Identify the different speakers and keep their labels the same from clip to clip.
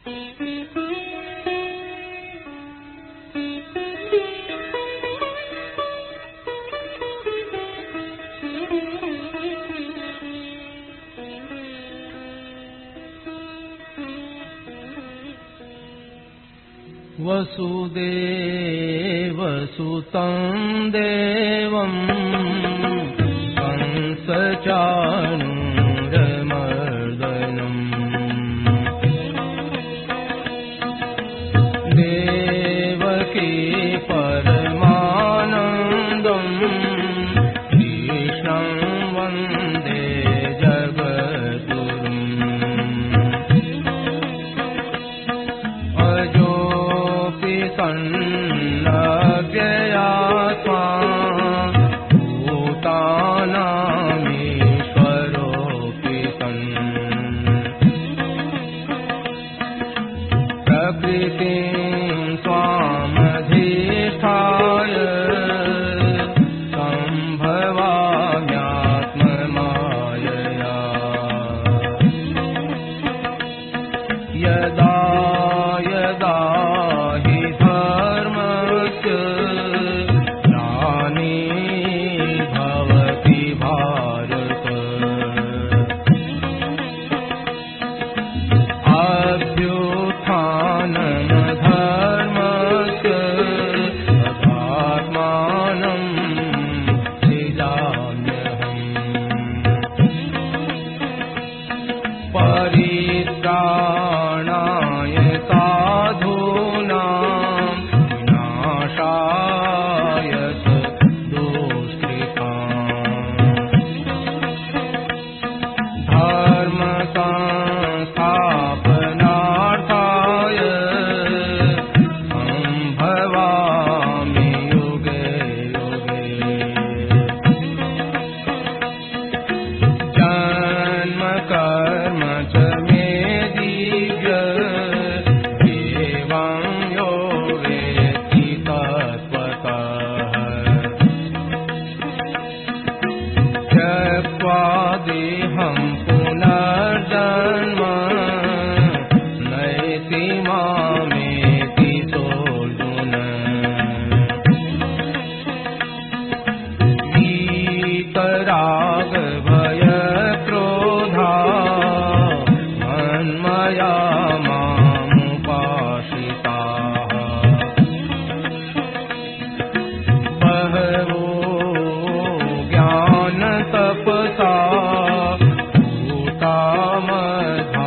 Speaker 1: वसुदेवसुतं देवं कंसचाणूरमर्दनम् देवकी परमानन्दं कृष्णं वन्दे जगद्गुरुम् सन्नव्ययात्मा भूतानामीश्वरोऽपि सन् प्रकृतिं स्वामधिष्ठाय सम्भवाम्यात्ममायया यदा यदा परित्राणाय साधूनां विनाशाय दुष्कृताम् धर्म संस्थापनार्थाय सम्भवामि युगे युगे जन्म कर्म च मे दिव्य एवं यो वेत्ति तत्त्वतः त्यक्त्वा देहं पुनर्जन्म नैति मामेति सोऽर्जुन वीतराग भय क्रोधा मन्मया मामुपाश्रिताः बहवो ज्ञानतपसा भूता मद्भावमागताः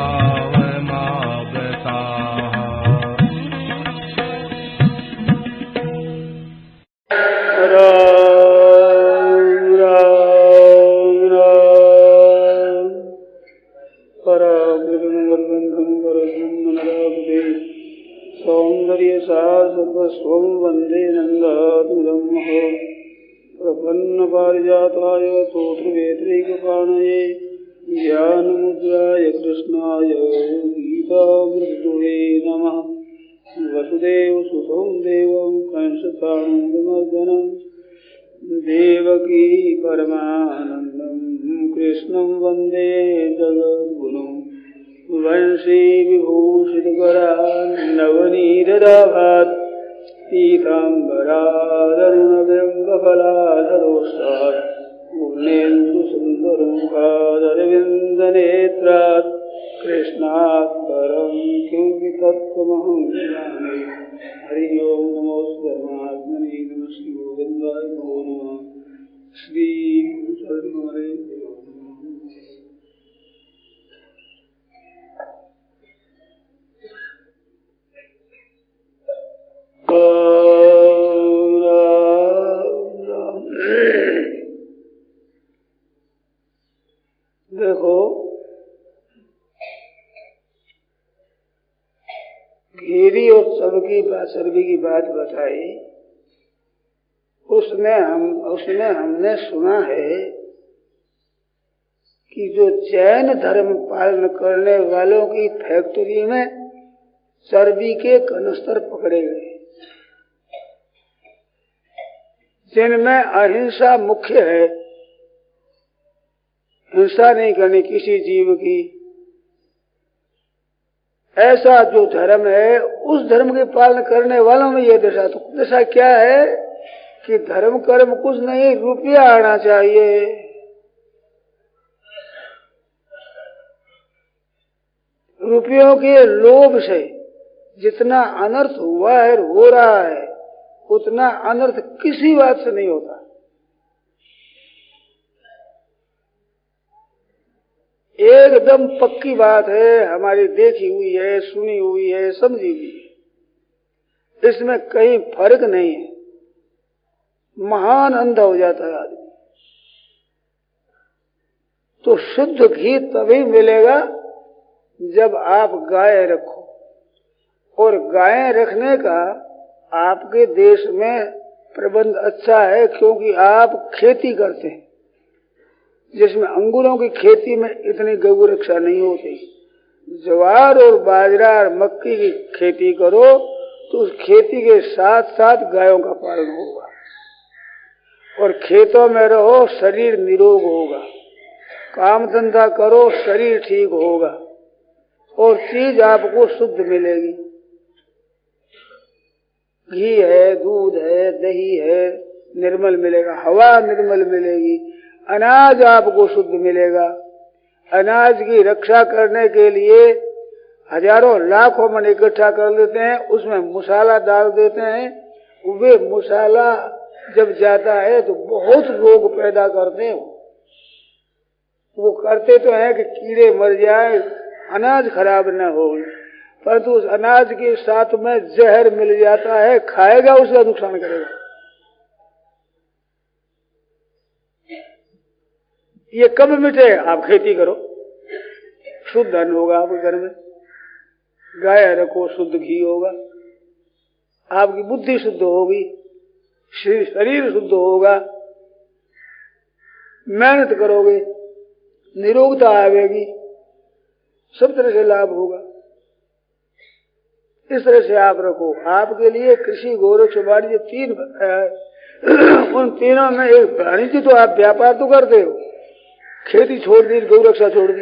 Speaker 2: सौंदर्यसारस्वं वन्दे नन्दात्मजं प्रपन्नपारिजाताय स्तोत्रवेत्रैकपाणये ज्ञानमुद्राय कृष्णाय गीतामृतदुहे नमः। वसुदेवसुतं देवं कंसचाणूरमर्दनं देवकी परमानन्दं कृष्णं वन्दे जगद्गुरुम् वंशी विभूषितकरान्नवनीरदाभात् पीताम्बरादरुणव्यङ्गफलाधरोष्टात् पूर्णेन्दुसुन्दरमुखादरविन्दनेत्रात् कृष्णात् परं किमपि तत्त्वमहं जाने। हरि ओं नमो परमात्मने नमः श्री गोविन्दाय नमो नमः। श्री गुरुचरणोरे देखो, घेरी और सर्वी की बात बताई। उसमें हमने सुना है कि जो जैन धर्म पालन करने वालों की फैक्ट्री में चर्बी के कनस्तर पकड़े गए, जिनमें अहिंसा मुख्य है। हिंसा नहीं करनी किसी जीव की, ऐसा जो धर्म है उस धर्म के पालन करने वालों में यह दशा। तो दशा क्या है कि धर्म कर्म कुछ नहीं, रुपया आना चाहिए। रुपयों के लोभ से जितना अनर्थ हुआ है, हो रहा है, उतना अनर्थ किसी बात से नहीं होता। एकदम पक्की बात है, हमारी देखी हुई है, सुनी हुई है, समझी हुई है, इसमें कहीं फर्क नहीं है। महान अंधा हो जाता है आदमी। तो शुद्ध घी तभी मिलेगा जब आप गाय रखो, और गाय रखने का आपके देश में प्रबंध अच्छा है, क्योंकि आप खेती करते हैं, जिसमें अंगूरों की खेती में इतनी गौ रक्षा नहीं होती। ज्वार और बाजरा और मक्की की खेती करो तो उस खेती के साथ साथ गायों का पालन होगा, और खेतों में रहो, शरीर निरोग होगा, काम धंधा करो, शरीर ठीक होगा, और चीज आपको शुद्ध मिलेगी। घी है, दूध है, दही है, निर्मल मिलेगा, हवा निर्मल मिलेगी, अनाज आपको शुद्ध मिलेगा। अनाज की रक्षा करने के लिए हजारों लाखों मन इकट्ठा कर लेते हैं, उसमें मसाला डाल देते हैं। वे मसाला जब जाता है तो बहुत रोग पैदा करते हैं। वो करते तो हैं कि कीड़े मर जाए, अनाज खराब न हो, परंतु उस अनाज के साथ में जहर मिल जाता है, खाएगा उसका नुकसान करेगा। ये कब मिटे? आप खेती करो, शुद्ध अन्न होगा आपके घर में, गाय रखो, शुद्ध घी होगा, आपकी बुद्धि शुद्ध होगी, शरीर शुद्ध होगा, मेहनत करोगे, निरोगता आवेगी, सब तरह से लाभ होगा। इस तरह से आप रखो। आपके लिए कृषि, गोरक्ष, वाणिज्य तीन बताया है। उन तीनों में एक वाणिज्य, तो आप व्यापार तो करते हो, खेती छोड़ दी, गौ रक्षा छोड़ दी,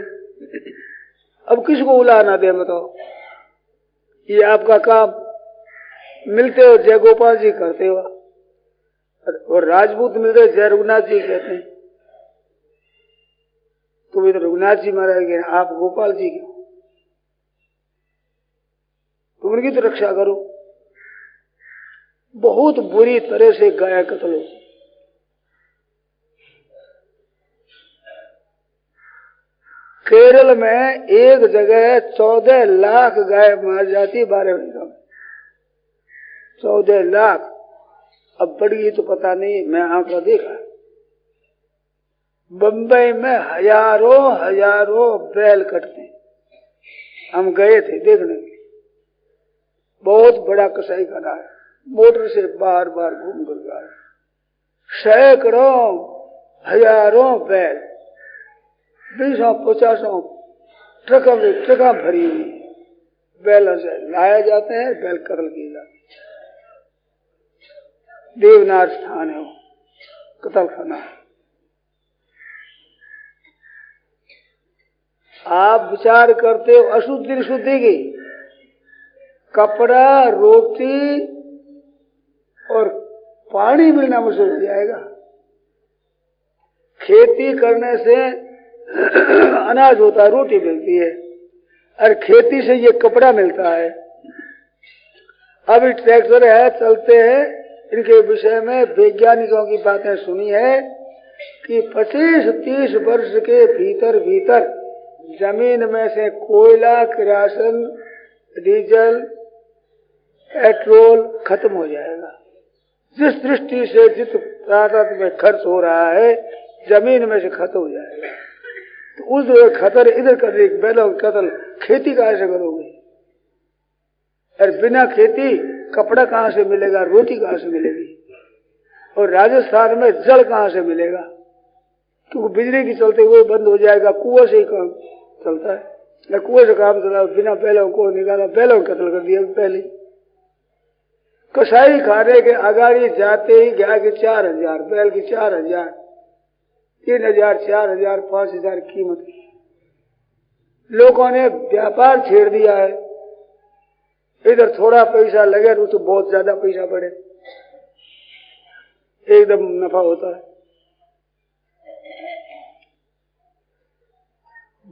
Speaker 2: अब किसको उलाना दे बताओ? ये आपका काम। मिलते हो जय गोपाल जी करते हो, और राजपूत मिलते जय रघुनाथ जी कहते हैं, तो वे तो रघुनाथ जी महाराज के, आप गोपाल जी के, तो उनकी तो रक्षा करो। बहुत बुरी तरह से गाय कत्ल हो। केरल में एक जगह 14 लाख गाय मार जाती 12 महीनों में। 14 लाख। अब बढ़ गई तो पता नहीं, मैं आंकड़ा देखा। बंबई में हजारों बैल कटते, हम गए थे देखने के। बहुत बड़ा कसाई खाना है, मोटर से बार बार घूम कर गए। सैकड़ों हजारों बैल, 20-50 ट्रका भरी हुई बैलों से लाया जाते हैं, बैल कत्ल किए जाते हैं। देवनाथ स्थान है वो, कत्ल खाना है। आप विचार करते हो अशुद्धि शुद्धि की, कपड़ा, रोटी और पानी मिलना मुश्किल हो जाएगा। खेती करने से अनाज होता है, रोटी मिलती है, और खेती से ये कपड़ा मिलता है। अभी ट्रैक्टर है, चलते हैं, इनके विषय में वैज्ञानिकों की बातें सुनी है कि 25-30 वर्ष के भीतर जमीन में से कोयला, किरासन, डीजल, पेट्रोल खत्म हो जाएगा। जिस दृष्टि से जिस तादाद में खर्च हो रहा है, जमीन में से खत्म हो जाएगा। तो उस खतर इधर कर बैलों कत्ल, खेती कहां से करोगे? और बिना खेती कपड़ा कहां से मिलेगा, रोटी कहां से मिलेगी? और राजस्थान में जल कहां से मिलेगा? क्योंकि बिजली की चलते हुए बंद हो जाएगा, कुएं से ही काम चलता है। कुएं से काम चला, बिना बैलों को निकाला, बैलों कत्ल कर दिया पहले। कसाई खाने के अगाड़ी जाते ही गाय की 4000, बैल की 4000, 3000, 4000, 5000 कीमत। लोगों ने व्यापार छेड़ दिया है, इधर थोड़ा पैसा लगे तो बहुत ज्यादा पैसा बढ़े, एकदम नफा होता है।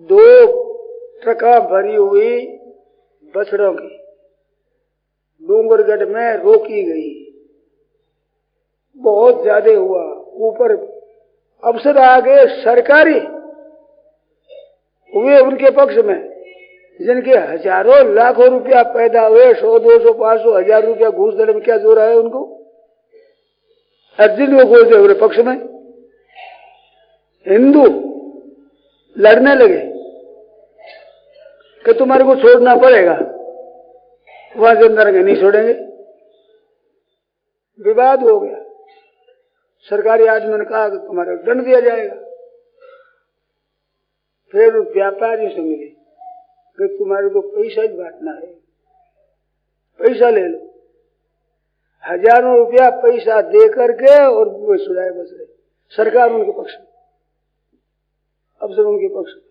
Speaker 2: 2 ट्रका भरी हुई बछड़ों की डूंगरगढ़ में रोकी गई, बहुत ज्यादा हुआ। ऊपर अफसर आ गए सरकारी हुए उनके पक्ष में, जिनके हजारों लाखों रुपया पैदा हुए, 100, 200, 500, 1000 रुपया घूस देने में क्या जोर है उनको। अर्जुन को बोलते हुए पक्ष में हिंदू लड़ने लगे कि तुम्हारे को छोड़ना पड़ेगा, वहां जनता के नहीं छोड़ेंगे। विवाद हो गया, सरकारी आदमी ने कहा कि तुम्हारे दंड दिया जाएगा। फिर व्यापारी से मिले कि तुम्हारे को पैसा ही बांटना है, पैसा ले लो। हजारों रुपया पैसा दे करके और वो सुधाए बस रहे। सरकार उनके पक्ष में, अफसर उनके पक्ष में।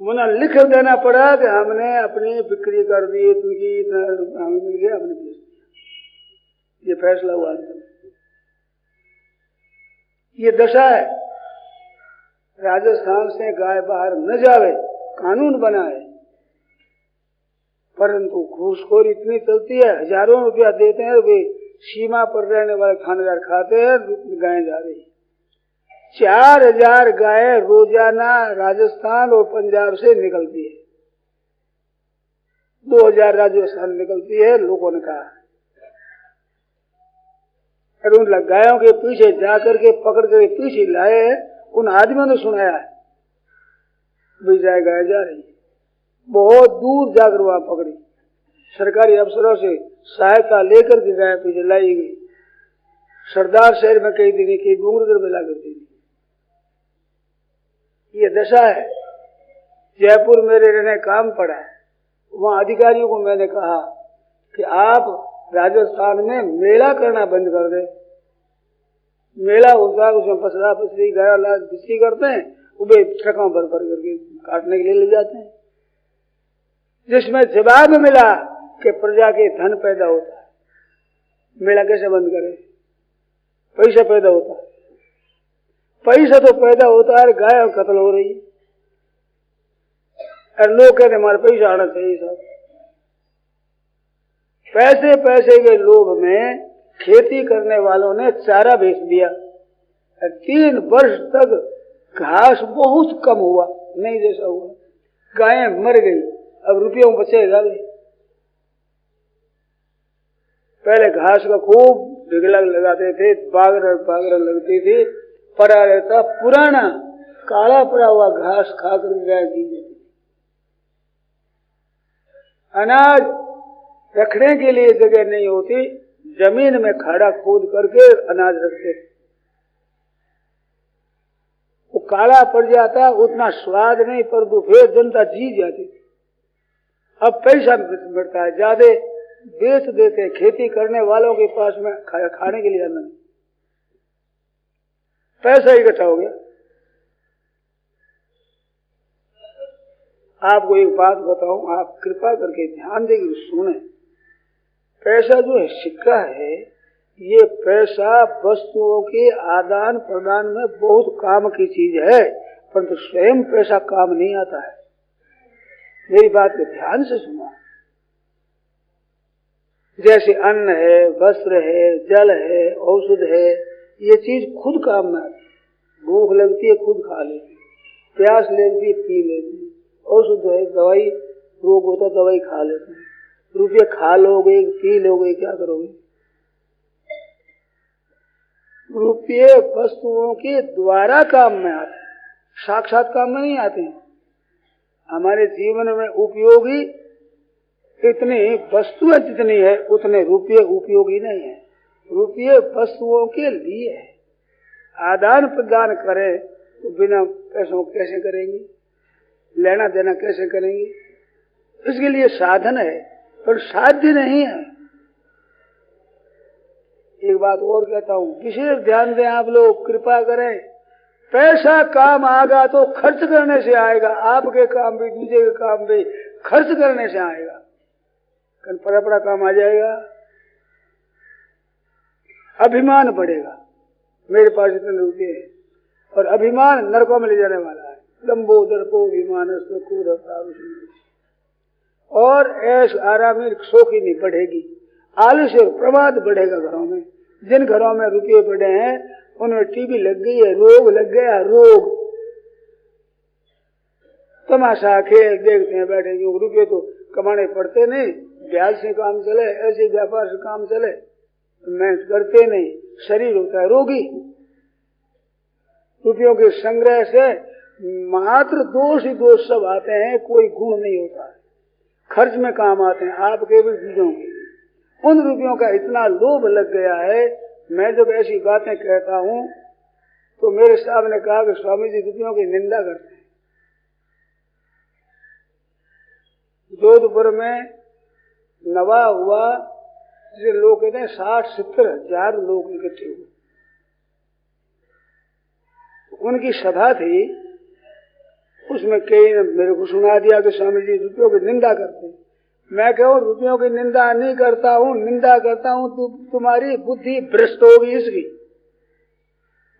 Speaker 2: मुना लिख देना पड़ा कि हमने अपनी बिक्री कर दी, इतनी इतना हमें मिल गया, हमने बेच दिया। ये फैसला हुआ अंत में। ये दशा है। राजस्थान से गाय बाहर न जावे कानून बना है, परंतु घूसखोरी इतनी चलती है, हजारों रुपया देते हैं, वे सीमा पर रहने वाले थानेदार खाते हैं, गायें जा रही। 4000 गायें रोजाना राजस्थान और पंजाब से निकलती है, 2000 राजस्थान निकलती है, लोगों ने कहा। और उन गायों के पीछे जाकर के पकड़ कर पीछे लाए, उन आदमियों ने सुनाया है भाई गाय जा रही है। बहुत दूर जाकर वहां पकड़ी, सरकारी अफसरों से सहायता लेकर के गाय पीछे लाई गई। सरदार शहर में कई दिन की डूंगरगढ़ में ला कर दी। ये दशा है। जयपुर मेरे रहने काम पड़ा है, वहां अधिकारियों को मैंने कहा कि आप राजस्थान में मेला करना बंद कर दे। मेला होता है, उसमें पसरा पसरी गाय लाश बिक्री करते हैं, वो ट्रकों भर भर करके काटने के लिए ले जाते हैं, जिसमें जवाब मिला कि प्रजा के धन पैदा होता है। मेला कैसे बंद करे? पैसा पैदा होता है, पैसा तो पैदा होता है, गाय कत्ल हो रही है और लोग कहते हमारे पैसा आना चाहिए। सब पैसे पैसे के लोभ में खेती करने वालों ने चारा बेच दिया। 3 वर्ष तक घास बहुत कम हुआ, नहीं जैसा हुआ, गायें मर गई। अब रुपयों बचेगा भी। पहले घास का खूब ढिगला लगाते थे, बागरा लगती थी, पड़ा रहता, पुराना काला पड़ा हुआ घास खाकर गाय जी जाती। अनाज रखने के लिए जगह नहीं होती, जमीन में खाड़ा खोद करके अनाज रखते थे। वो काला पड़ जाता, उतना स्वाद नहीं, पर फिर जनता जी जाती थी। अब पैसा मिलता है, ज्यादा बेच देते, खेती करने वालों के पास में खाने के लिए अन्न, पैसा इकट्ठा हो गया। आपको एक बात बताऊं, आप कृपा करके ध्यान देकर सुने। पैसा जो है, सिक्का है, ये पैसा वस्तुओं के आदान प्रदान में बहुत काम की चीज है, परंतु स्वयं पैसा काम नहीं आता है। मेरी बात को ध्यान से सुना। जैसे अन्न है, वस्त्र है, जल है, औषध है, ये चीज खुद काम में आती है। भूख लगती है खुद खा लेती, प्यास लगती है पी लेती, औषध है, दवाई रोग होता दवाई खा लेते हैं। रुपये खा लोगे, पी लोगे, क्या करोगे? रुपये वस्तुओं के द्वारा काम में आते हैं, साक्षात काम में नहीं आते हैं। हमारे जीवन में उपयोगी इतनी वस्तुएं जितनी है, उतने रुपये उपयोगी नहीं है। रुपये वस्तुओं के लिए है। आदान प्रदान करें तो बिना पैसों कैसे करेंगे? लेना देना कैसे करेंगे? इसके लिए साधन है, पर साध्य नहीं है। एक बात और कहता हूँ, विशेष ध्यान दें आप लोग, कृपा करें। पैसा काम आएगा तो खर्च करने से आएगा। आपके काम भी, दूसरे के काम भी, खर्च करने से आएगा। कल पड़ा काम आ जाएगा। अभिमान बढ़ेगा, मेरे पास इतने रुपये हैं, और अभिमान नरकों में ले जाने वाला है। लंबो दर्पो अभिमान और ऐश आरामी शौकी नहीं बढ़ेगी। आलस्य और प्रमाद बढ़ेगा घरों में। जिन घरों में रुपये पड़े हैं उनमें टीबी लग गई है, रोग लग गया, रोग। तमाशा खेल देखते हैं बैठे, क्यों रुपये तो कमाने पड़ते नहीं, ब्याज से काम चले, ऐसे व्यापार से काम चले, मेहनत करते नहीं, शरीर होता है रोगी। रुपयों के संग्रह से मात्र दोष ही दोष सब आते हैं, कोई गुण नहीं होता है। खर्च में काम आते हैं आपके भी चीजों के। उन रुपयों का इतना लोभ लग गया है। मैं जब ऐसी बातें कहता हूं तो मेरे साहब ने कहा कि स्वामी जी रुपयों की निंदा करते हैं। जोधपुर में नवा हुआ, जिसे लोग कहते हैं 60-70 हजार लोग इकट्ठे हुए। उनकी सभा थी, उसमें कई ने मेरे को सुना दिया कि स्वामी जी रुपयों की निंदा करते हैं। मैं कहूँ रुपयों की निंदा नहीं करता हूँ, निंदा करता हूँ तो तुम्हारी बुद्धि भ्रष्ट होगी इसकी।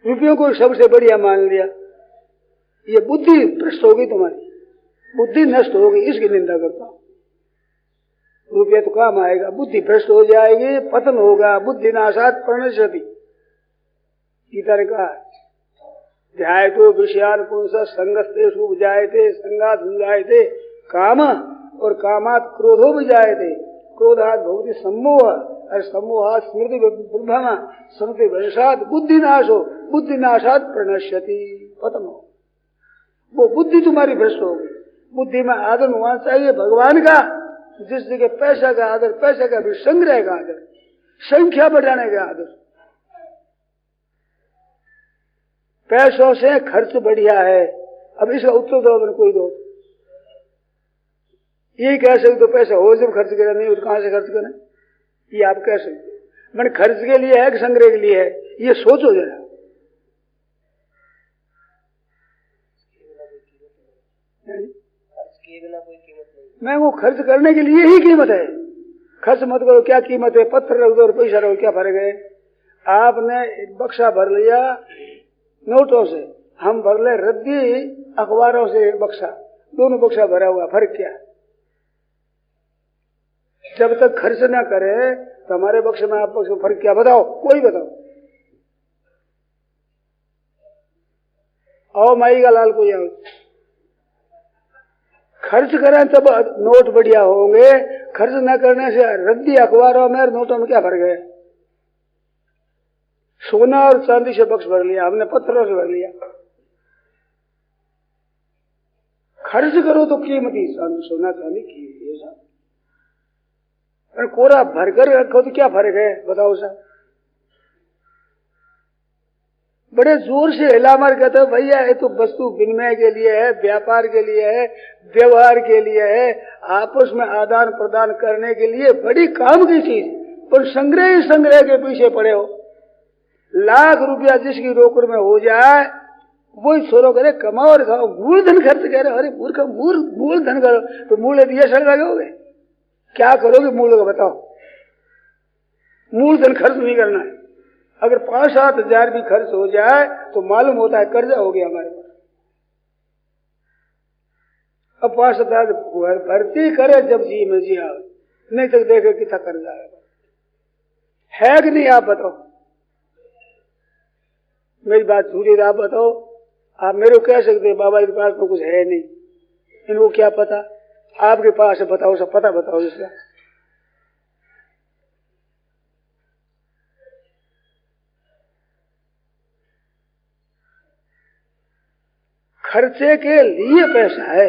Speaker 2: रुपयों को सबसे बढ़िया मान लिया, ये बुद्धि भ्रष्ट होगी, तुम्हारी बुद्धि नष्ट होगी, इसकी निंदा करता हूँ। रुपया तो काम आएगा, बुद्धि भ्रष्ट हो जाएगी, पतन होगा। बुद्धि नाशात प्रणश्यति, गीता ने कहा। ध्याय तो विषयान पुंस संगस्तेषु उपजायते, संगात उपजायते काम, और कामात क्रोधो उपजायते, क्रोधात भवति सम्मोह, और सम्मोहात स्मृति विभ्रम, स्मृति वंशात बुद्धिनाशो, बुद्धिनाशात प्रणश्यति, पतन हो। वो बुद्धि तुम्हारी भ्रष्ट होगी। बुद्धि में आदर होना चाहिए भगवान का। जिस जगह पैसा का आदर, पैसा का भी संग्रह का आदर, संख्या बढ़ाने का आदर। पैसों से खर्च बढ़िया है। अब इसका उत्तर दो, मैंने कोई दो। ये कह सकते तो पैसा हो जब खर्च करें, नहीं तो कहां से खर्च करें, ये आप कह सकते। मैंने खर्च के लिए है कि संग्रह के लिए है, ये सोचो जरा। मैं वो खर्च करने के लिए ही कीमत है। खर्च मत करो, क्या कीमत है? पत्थर रख दो और पैसा रखो, क्या फर्क है? आपने एक बक्सा भर लिया नोटों से, हम भर ले रद्दी अखबारों से बक्सा, दोनों बक्सा भरा हुआ, फर्क क्या? जब तक खर्च ना करे तो हमारे बक्से में आप बक्से में फर्क क्या? बताओ, कोई बताओ। आओ माई का लाल कोई आओ। खर्च करें तब नोट बढ़िया होंगे, खर्च न करने से रद्दी अखबारों में और नोटों में क्या फर्क है? सोना और चांदी से बक्स भर लिया हमने, पत्थरों से भर लिया। खर्च करो तो कीमती सोना चांदी कीमती है, और कोरा भरकर रखो तो क्या फर्क है? बताओ साहब। बड़े जोर से हिला मार कहते हो भैया ये तो वस्तु विनिमय के लिए है, व्यापार के लिए है, व्यवहार के लिए है, आपस में आदान प्रदान करने के लिए बड़ी काम की चीज, पर संग्रह ही संग्रह के पीछे पड़े हो। लाख रुपया जिसकी रोकड़ में हो जाए वही छोरो करे कमाओ और खाओ। मूलधन खर्च करे, अरे मूर्ख मूलधन करो तो मूल दिए सड़ लगोगे, क्या करोगे मूल का बताओ? मूलधन खर्च नहीं करना है। अगर 5-7 हजार भी खर्च हो जाए तो मालूम होता है कर्जा हो गया हमारे पास। अब 5-7 हजार भर्ती करे जब जी में जी आओ, नहीं तक देखे कितना कर्जा है कि नहीं? आप बताओ, मेरी बात झूठी आप बताओ। आप मेरे को कह सकते हैं बाबा के पास तो कुछ है नहीं, इनको क्या पता? आपके पास है, बताओ, सब पता बताओ इसका। खर्चे के लिए पैसा है,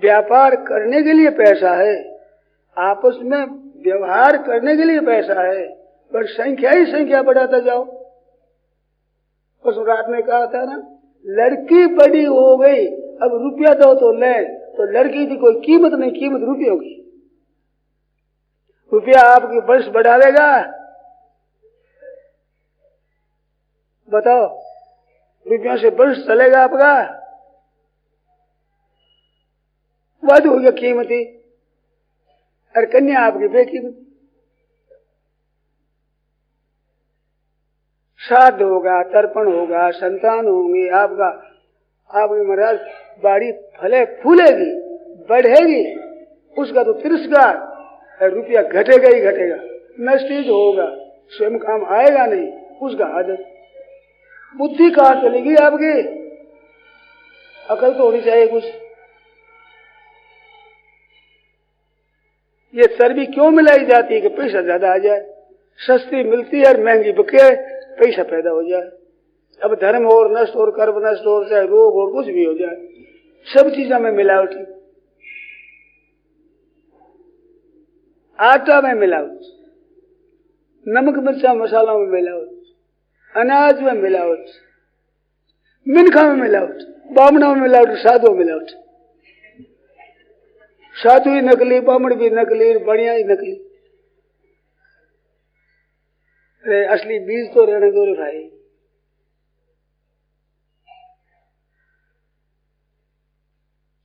Speaker 2: व्यापार करने के लिए पैसा है, आपस में व्यवहार करने के लिए पैसा है, पर संख्या ही संख्या बढ़ाता जाओ। उस रात में कहा था ना, लड़की बड़ी हो गई, अब रुपया दो तो ले, तो लड़की की कोई कीमत नहीं, कीमत रुपयों की। रुपया आपकी वंश बढ़ावेगा? बताओ, रुपयों से वंश चलेगा आपका? वध हो गया कीमती, और कन्या आपकी बेकीमती। श्राद्ध होगा, तर्पण होगा, संतान होंगे, आपकी महाराज बाड़ी फले फूलेगी, बढ़ेगी, उसका तो तिरस्कार, रुपया घटेगा ही घटेगा, नष्ट ही होगा, स्वयं काम आएगा नहीं, उसका आदत। बुद्धि कहाँ चलेगी आपकी? अकल तो होनी चाहिए कुछ। ये चर्बी क्यों मिलाई जाती है कि पैसा ज्यादा आ जाए, सस्ती मिलती है और महंगी बिके, पैसा पैदा हो जाए। अब धर्म और नष्ट और कर्म नष्ट और चाहे रोग और कुछ भी हो जाए, सब चीजों में मिलावटी। आटा में मिलावट, नमक मिर्चा मसालों में मिलावट, अनाज में मिलावट, मिनखा में मिलावट, बामणों में मिलावट, साधु में मिलावट। साधु ही नकली, बामण भी नकली, बढ़िया ही नकली। अरे असली बीज तो रहने दो रे भाई।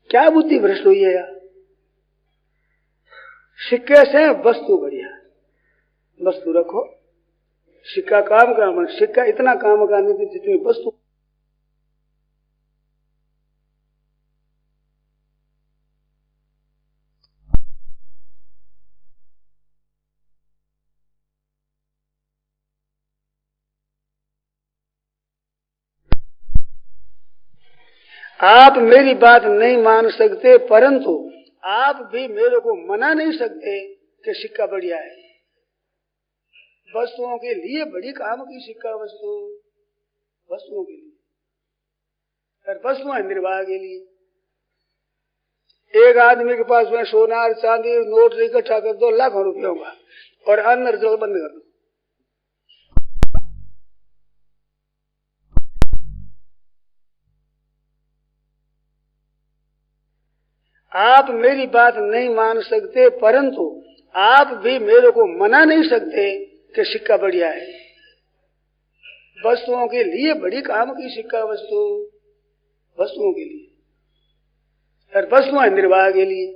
Speaker 2: क्या बुद्धि भ्रष्ट हुई है यार। सिक्के से वस्तु बढ़िया, वस्तु रखो, सिक्का काम का, सिक्का इतना काम का नहीं जितनी वस्तु। आप मेरी बात नहीं मान सकते, परंतु आप भी मेरे को मना नहीं सकते कि सिक्का बढ़िया है। वस्तुओं के लिए बड़ी काम की सिक्का वस्तु, वस्तुओं के लिए, और वस्तुएं निर्वाह के लिए। एक आदमी के पास में सोना चांदी नोट इकट्ठा कर दो लाखों रुपयों का, और अन्न जल बंद कर दो। आप मेरी बात नहीं मान सकते, परंतु आप भी मेरे को मना नहीं सकते कि सिक्का बढ़िया है। वस्तुओं के लिए बड़ी काम की सिक्का वस्तु, वस्तुओं के लिए, और वस्तुएं निर्वाह के लिए।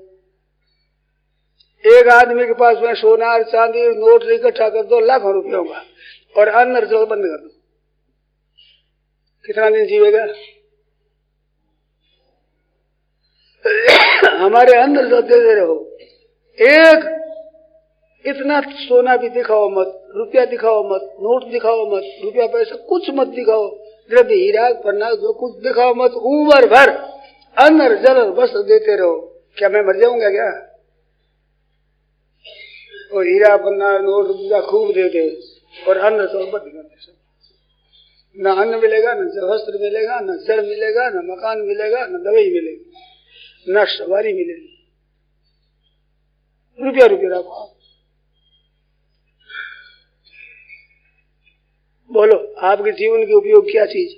Speaker 2: एक आदमी के पास में सोना चांदी नोट इकट्ठा कर दो लाखों रुपयों का, और अन्न जल बंद कर दो, कितना दिन जीवेगा? हमारे अंदर जो दे रहे हो, एक इतना सोना भी दिखाओ मत, रुपया दिखाओ मत, नोट दिखाओ मत, रुपया पैसा कुछ मत दिखाओ, द्रव्य हीरा पन्ना जो कुछ दिखाओ मत, उम्र भर अन्न जल वस्त्र देते रहो। क्या मैं मर जाऊंगा क्या? और हीरा पन्ना नोट रुपया खूब देते और अन्न तो बंद करते सब। न अन्न मिलेगा, न वस्त्र मिलेगा, न जल मिलेगा, न मकान मिलेगा, न दवाई मिलेगी, न सवारी मिलेगी। रुपया रुपया रखो। बोलो आपके जीवन के उपयोग क्या चीज?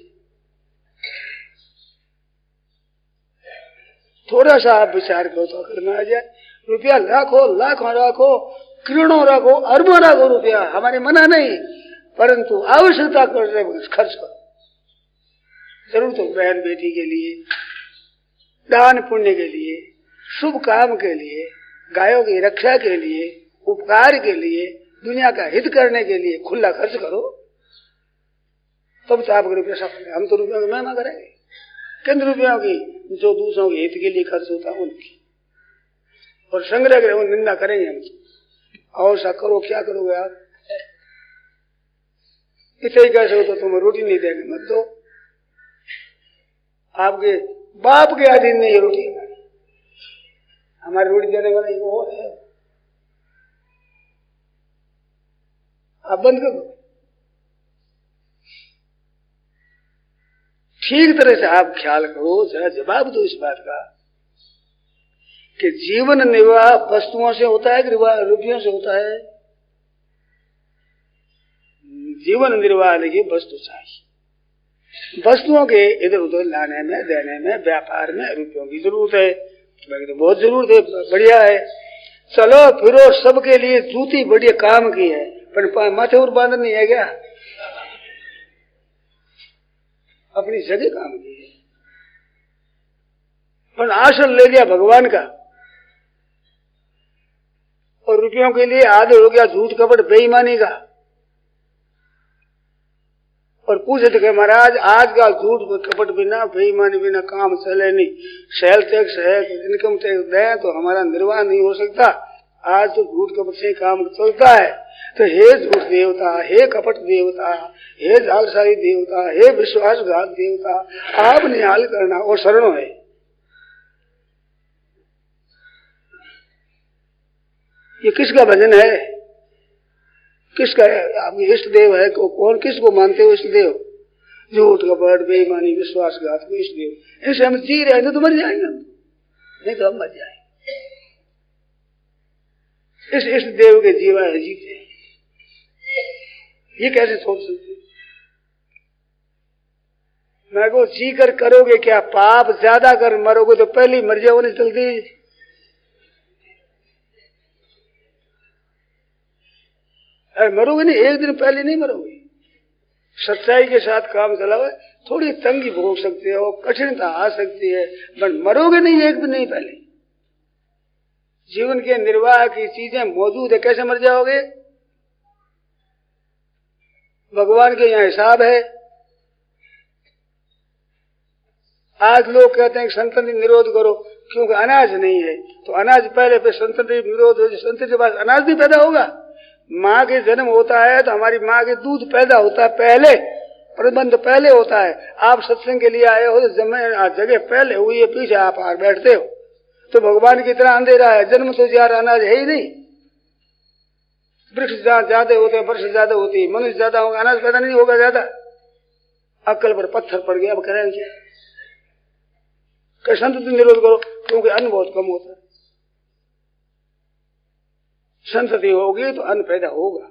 Speaker 2: थोड़ा सा आप विचार करो तो करना आ जाए। रुपया लाखों लाखों रखो, करोड़ों रखो, अरबों रखो रुपया, हमारे मना नहीं, परंतु आवश्यकता कर खर्च करो। जरूर तो बहन बेटी के लिए, दान पुण्य के लिए, शुभ काम के लिए, गायों की रक्षा के लिए, उपकार के लिए, दुनिया का हित करने के लिए खुला खर्च करो, तब तो आपके रुपया सफल है। हम तो रुपयों की महिमा करेंगे, किन रुपयों की? जो दूसरों के हित के लिए खर्च होता है उनकी, और संग्रह करें निंदा करेंगे हम। और सा करो, क्या करोगे आप? इसे ही कैसे हो तो तुम्हें रोटी नहीं देंगे, मत दो। आपके बाप के अधीन नहीं है रोटी, हमारी रोटी देने वाला वो है। आप बंद करो। ठीक तरह से आप ख्याल करो, जरा जवाब दो इस बात का कि जीवन निर्वाह वस्तुओं से होता है कि रुपयों से होता है? जीवन निर्वाह लगी वस्तु चाहिए। वस्तुओं के इधर उधर लाने में, देने में, व्यापार में रुपयों की जरूरत है, तो बहुत जरूरत है, बढ़िया है। चलो फिरो, सबके लिए जूती बढ़िया काम की है, पर माथे और बांधन नहीं है क्या? अपनी जगह काम की है। पर आश्रय ले लिया भगवान का और रुपयों के लिए आदि हो गया झूठ कपट बेईमानी का। और पूछे थे कि महाराज आज का झूठ कपट बिना बेईमानी बिना काम चले नहीं, सेल टैक्स है इनकम टैक्स दें तो हमारा निर्वाह नहीं हो सकता, आज तो झूठ कपट से काम चलता है। तो हे झूठ देवता, हे कपट देवता, हे जालसाई देवता, हे विश्वासघात देवता, आप निहाल करना और शरणों है। ये किसका भजन है, किसका है? आपके इष्ट देव है कौन? किसको मानते हो इष्ट देव? झूठ कपट बेईमानी विश्वासघात को इष्ट देव। इसे हम जी रहे हैं तो मर जाएंगे हम, नहीं तो हम मर जाएंगे। इस इष्ट देव के जीवा है जीते, ये कैसे सोच सकते? मैं को जी कर करोगे क्या? पाप ज्यादा कर मरोगे तो पहले मर जाओगे जल्दी। अरे मरोगे नहीं, एक दिन पहले नहीं मरोगे। सच्चाई के साथ काम चलाओ, थोड़ी तंगी भोग सकते हो, कठिनता आ सकती है, पर मरोगे नहीं एक दिन नहीं पहले। जीवन के निर्वाह की चीजें मौजूद है, कैसे मर जाओगे? भगवान के यहाँ हिसाब है। आज लोग कहते हैं कि संतति निरोध करो क्योंकि अनाज नहीं है, तो अनाज पहले फिर संतति निरोध हो, संतति के बाद अनाज भी पैदा होगा। माँ के जन्म होता है तो हमारी माँ के दूध पैदा होता है, पहले प्रबंध पहले होता है। आप सत्संग के लिए आए हो तो जगह पहले हुई है, पीछे आप आ बैठते हो। तो भगवान की तरह अंधेरा है, जन्म तो ज्यादा अनाज है ही नहीं। वृक्ष ज्यादा होते हैं, वर्ष ज्यादा होती है, मनुष्य ज्यादा होगा, अनाज पैदा नहीं होगा ज्यादा। अक्ल पर पत्थर पड़ गया, अब करें क्या? संतति निरोध करो क्योंकि अन्न बहुत कम होता है। संतति होगी तो अन्न पैदा होगा।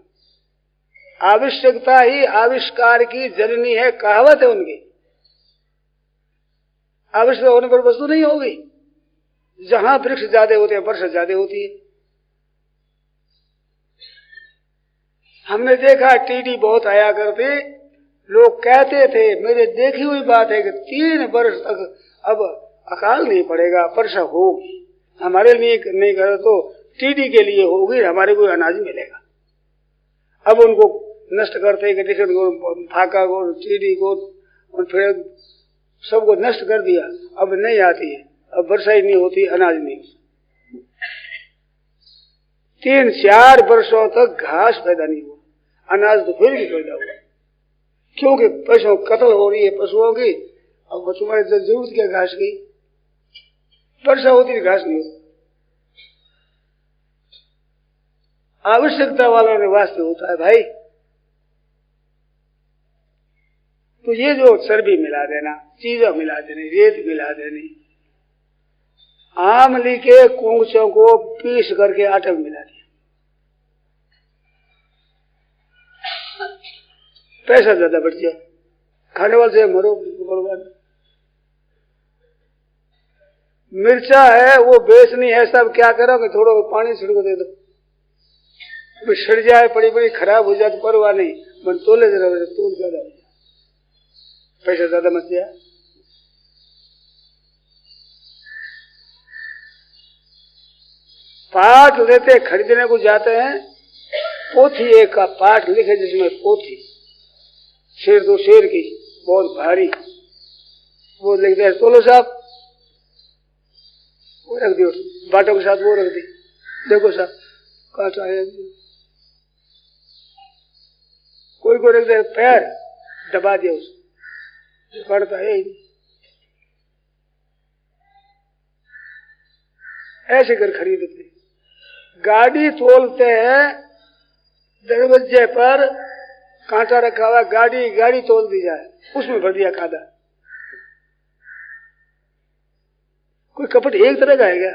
Speaker 2: आवश्यकता ही आविष्कार की जननी है, कहावत है उनकी। आवश्यक होने पर वस्तु नहीं होगी। जहां वृक्ष ज्यादा होते हैं वर्षा ज्यादा होती है। हमने देखा टीडी बहुत आया करते, लोग कहते थे, मेरे देखी हुई बात है कि 3 वर्ष तक अब अकाल नहीं पड़ेगा, वर्षा होगी। हमारे लिए नहीं करे तो टीडी के लिए होगी, हमारे को अनाज मिलेगा। अब उनको नष्ट करते कि फाका को टीडी को और फिर सबको नष्ट कर दिया, अब नहीं आती है, अब वर्षा ही नहीं होती, अनाज नहीं होता। 3-4 वर्षों तक घास पैदा नहीं हुआ, अनाज तो फिर भी पैदा हुआ क्योंकि पशुओं कत्ल हो रही है पशुओं की। अब तुम्हारी जरूरत क्या घास की? वर्षा होती है घास नहीं होती। आवश्यकता वालों ने वास्ते होता है भाई। तो ये जो चर्बी मिला देना, चीजें मिला देनी, रेत मिला देनी, आमली के कुंचों को पीस करके आटे में मिला दिया, पैसा ज्यादा बढ़ जाए, खाने वाले से मरो बर्बाद। मिर्चा है वो बेचनी है, सब क्या करोगे? थोड़ा पानी छिड़को दे दो, सड़ जाए, बड़ी बड़ी खराब हो जाए तो परवाह नहीं, मन तोले जरा तोल ज्यादा हो जाए, पैसा ज्यादा मच जाए। पाठ लेते खरीदने को जाते हैं, पोथी एक का पाठ लिखे जिसमें पोथी शेर 2 शेर की बहुत भारी, वो लिखते हैं तोलो साहब, वो रख दियो बाटों के साथ, वो रख दी, देखो साहब काटा है। कोई को रख दे पैर दबा दिया, उसे पड़ता है ही। ऐसे कर खरीदते। गाड़ी तोलते हैं, दरवाजे पर कांटा रखा हुआ, गाड़ी तोल दी जाए, उसमें भर दिया खादा। कोई कपट एक तरह का है क्या?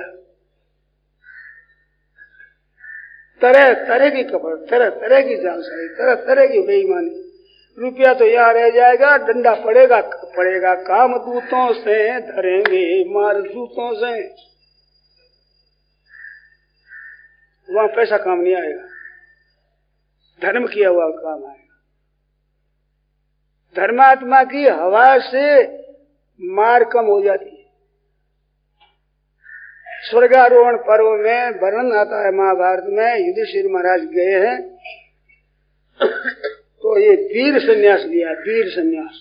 Speaker 2: तरह तरह की कपट, तरह तरह की जालसाई, तरह तरह की बेईमानी। रुपया तो यहाँ रह जाएगा, डंडा पड़ेगा काम दूतों से धरेंगे मार जूतों से। वहां पैसा काम नहीं आएगा, धर्म किया हुआ काम आएगा। धर्मात्मा की हवा से मार कम हो जाती है। स्वर्गारोहण पर्व में वर्णन आता है महाभारत में, युधिष्ठिर महाराज गए हैं तो ये वीर संन्यास लिया, वीर संन्यास।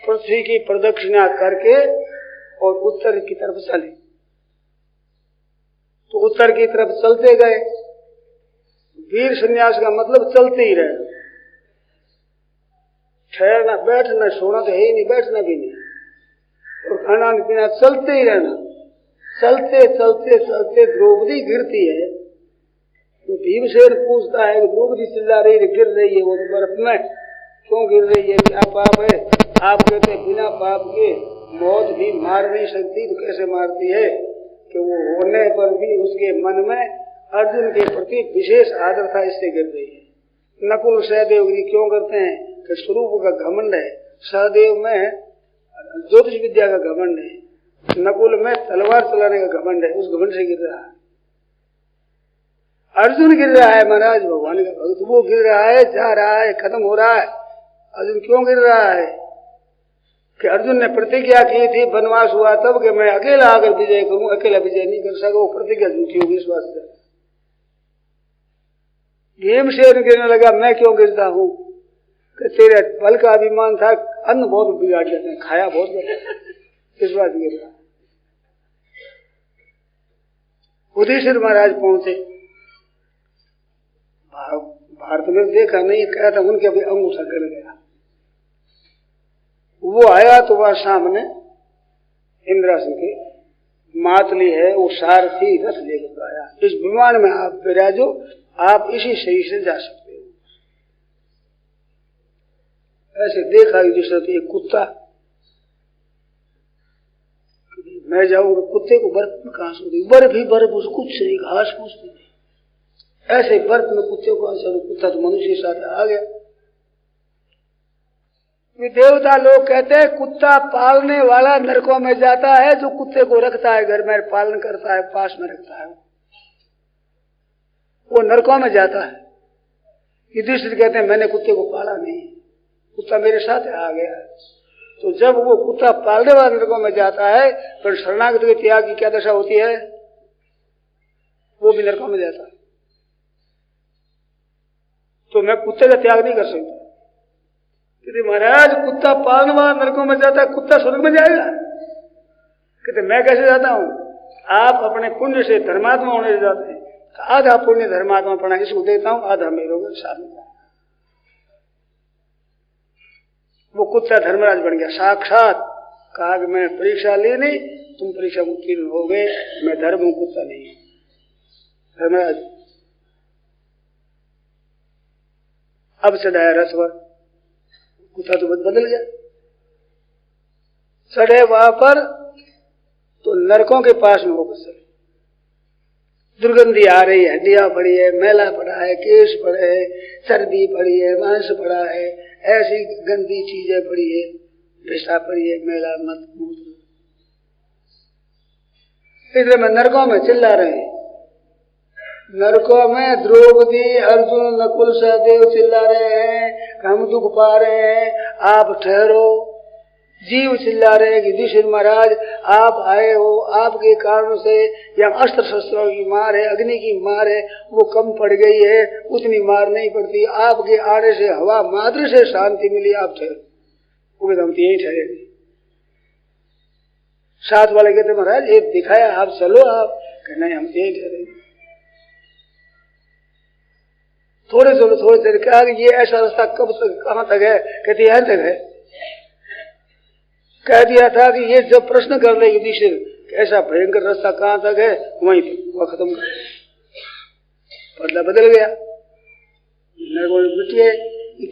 Speaker 2: पृथ्वी की प्रदक्षिणा करके और उत्तर की तरफ चले। तो उत्तर की तरफ चलते गए। वीर संन्यास का मतलब चलते ही रहे, ठहरना बैठना सोना तो है ही नहीं, बैठना भी नहीं, और खाना पीना चलते ही रहना। चलते चलते चलते द्रौपदी गिरती है तो भीमसेन पूछता है, द्रौपदी चिल्ला रही है, गिर रही है वो तो बर्फ में, क्यों गिर रही है, क्या पाप है? आप कहते बिना पाप के मौत भी मार नहीं सकती, तो कैसे मारती है कि वो होने पर भी उसके मन में अर्जुन के प्रति विशेष आदर था, इससे गिर रही है। नकुल सहदेव क्यों करते हैं कि स्वरूप का घमंड है, सहदेव में ज्योतिष विद्या का घमंड है, नकुल में तलवार चलाने का घमंड है, उस घमंड से गिर रहा है। अर्जुन गिर रहा है महाराज, भगवान का भक्त, वो गिर रहा है, जा रहा है, खत्म हो रहा है। अर्जुन क्यों गिर रहा है कि अर्जुन ने प्रतिज्ञा की थी वनवास हुआ तब कि मैं अकेला आकर विजय करूं, अकेला विजय नहीं कर सका, वो प्रतिज्ञा झूठी होगी इस बात से। भीमसेन गिरने लगा, मैं क्यों गिरता हूं कि तेरे बल का अभिमान था, अन्न बहुत बिगाड़ जाते हैं, खाया बहुत इस बात गिर रहा। युधिष्ठिर महाराज पहुंचे, भारत में देखा नहीं, कहा था उनके अभी अंगूठा गिर गया। वो आया तो वह सामने इंद्रासन के मातली है, वो सारथी रथ लेकर आया, इस विमान में आप विराजो, आप इसी सही से जा सकते हो। ऐसे देखा युधिष्ठिर, एक कुत्ता, मैं जाऊंगा कुत्ते को बर्फ में कहां से, बर्फ ही बर्फ, उस कुछ से घास फूस नहीं, ऐसे बर्फ में कुत्ते को चलो, कुत्ता तो मनुष्य के साथ आ गया। देवता लोग कहते हैं कुत्ता पालने वाला नरकों में जाता है, जो कुत्ते को रखता है घर में, पालन करता है, पास में रखता है, वो नरकों में जाता है। युधिष्ठिर कहते हैं मैंने कुत्ते को पाला नहीं, कुत्ता मेरे साथ आ गया। तो जब वो कुत्ता पालने वाला नरकों में जाता है, तो शरणागत के त्याग की क्या दशा होती है, वो भी नरकों में जाता है। तो मैं कुत्ते का त्याग नहीं कर सकता। कहते महाराज कुत्ता पालने वाला नरकों में जाता है, कुत्ता स्वर्ग में जाएगा? कहते मैं कैसे जाता हूं, आप अपने पुण्य से धर्मात्मा होने से जाते हैं, आधा पुण्य धर्मात्मा पड़ा इसको देता हूं, आधा मेरे को साथ में। वो कुत्ता धर्मराज बन गया साक्षात, कहा कि मैं परीक्षा ली नहीं, तुम परीक्षा उत्तीर्ण हो गए, मैं धर्म हूं, कुत्ता नहीं है। धर्मराज अब चढ़ाया रथ पर, कुत्ता तो बदल गया। चढ़े वहां पर तो नरकों के पास में होकर चले, दुर्गंधी आ रही है, हड्डियां पड़ी है, मैला पड़ा है, केश पड़े है, चर्बी पड़ी है, मांस पड़ा है, ऐसी गंदी चीजें पड़ी है, भिसा पड़ी है, मैला मत मूत्र। इसलिए मैं नरकों में चिल्ला रहे हैं, नरकों में द्रौपदी अर्जुन नकुल सहदेव चिल्ला रहे हैं, हम दुख पा रहे हैं, आप ठहरो। जीव चिल्ला रहे हैं कि युधिष्ठिर महाराज आप आए हो, आपके कारण से यहाँ अस्त्र शस्त्रों की मार है, अग्नि की मार है, वो कम पड़ गई है, उतनी मार नहीं पड़ती, आपके आने से हवा मात्र से शांति मिली, आप ठहरो। वो हम यही ठहरेंगे। साथ वाले कहते महाराज एक दिखाया, आप चलो, आप नहीं हम यही ठहरेंगे। थोड़े चलो, थोड़े देर क्या ये ऐसा रास्ता कब तक, कहां तक है? कहते यहां तक है। कह दिया था कि ये जब प्रश्न कर ले युधिष्ठिर ऐसा भयंकर रास्ता कहां तक है, वहीं तक, वह खत्म कर, बदला बदल गया। बेटिए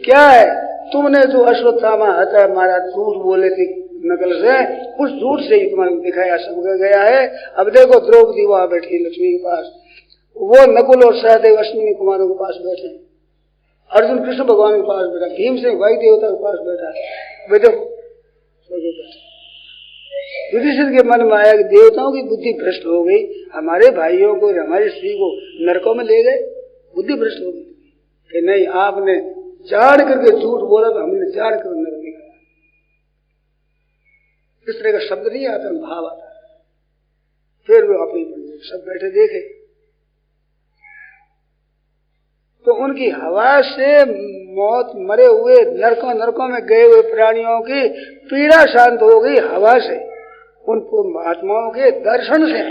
Speaker 2: क्या है, तुमने जो अश्वत्थामा हता मारा, झूठ बोले थे नकल से, उस झूठ से ही तुम्हारे दिखाया सब गया है। अब देखो द्रौपदी वहां बैठी लक्ष्मी के पास, वो नकुल और सहदेव अश्विनी कुमारों के पास बैठे, अर्जुन कृष्ण भगवान के पास बैठा, भीम से वायु देवता के पास बैठा। युधिष्ठिर के मन में आया कि देवताओं की बुद्धि भ्रष्ट हो गई, हमारे भाइयों को, हमारी स्त्री को नरकों में ले गए, बुद्धि भ्रष्ट हो गई कि नहीं, आपने जान करके झूठ बोला तो हमने जान कर नरक निकाला। इस तरह का शब्द नहीं आता, भाव आता है। सब बैठे देखे तो उनकी हवा से मौत मरे हुए नरकों में गए हुए प्राणियों की पीड़ा शांत हो गई हवा से। उन महात्माओं के दर्शन से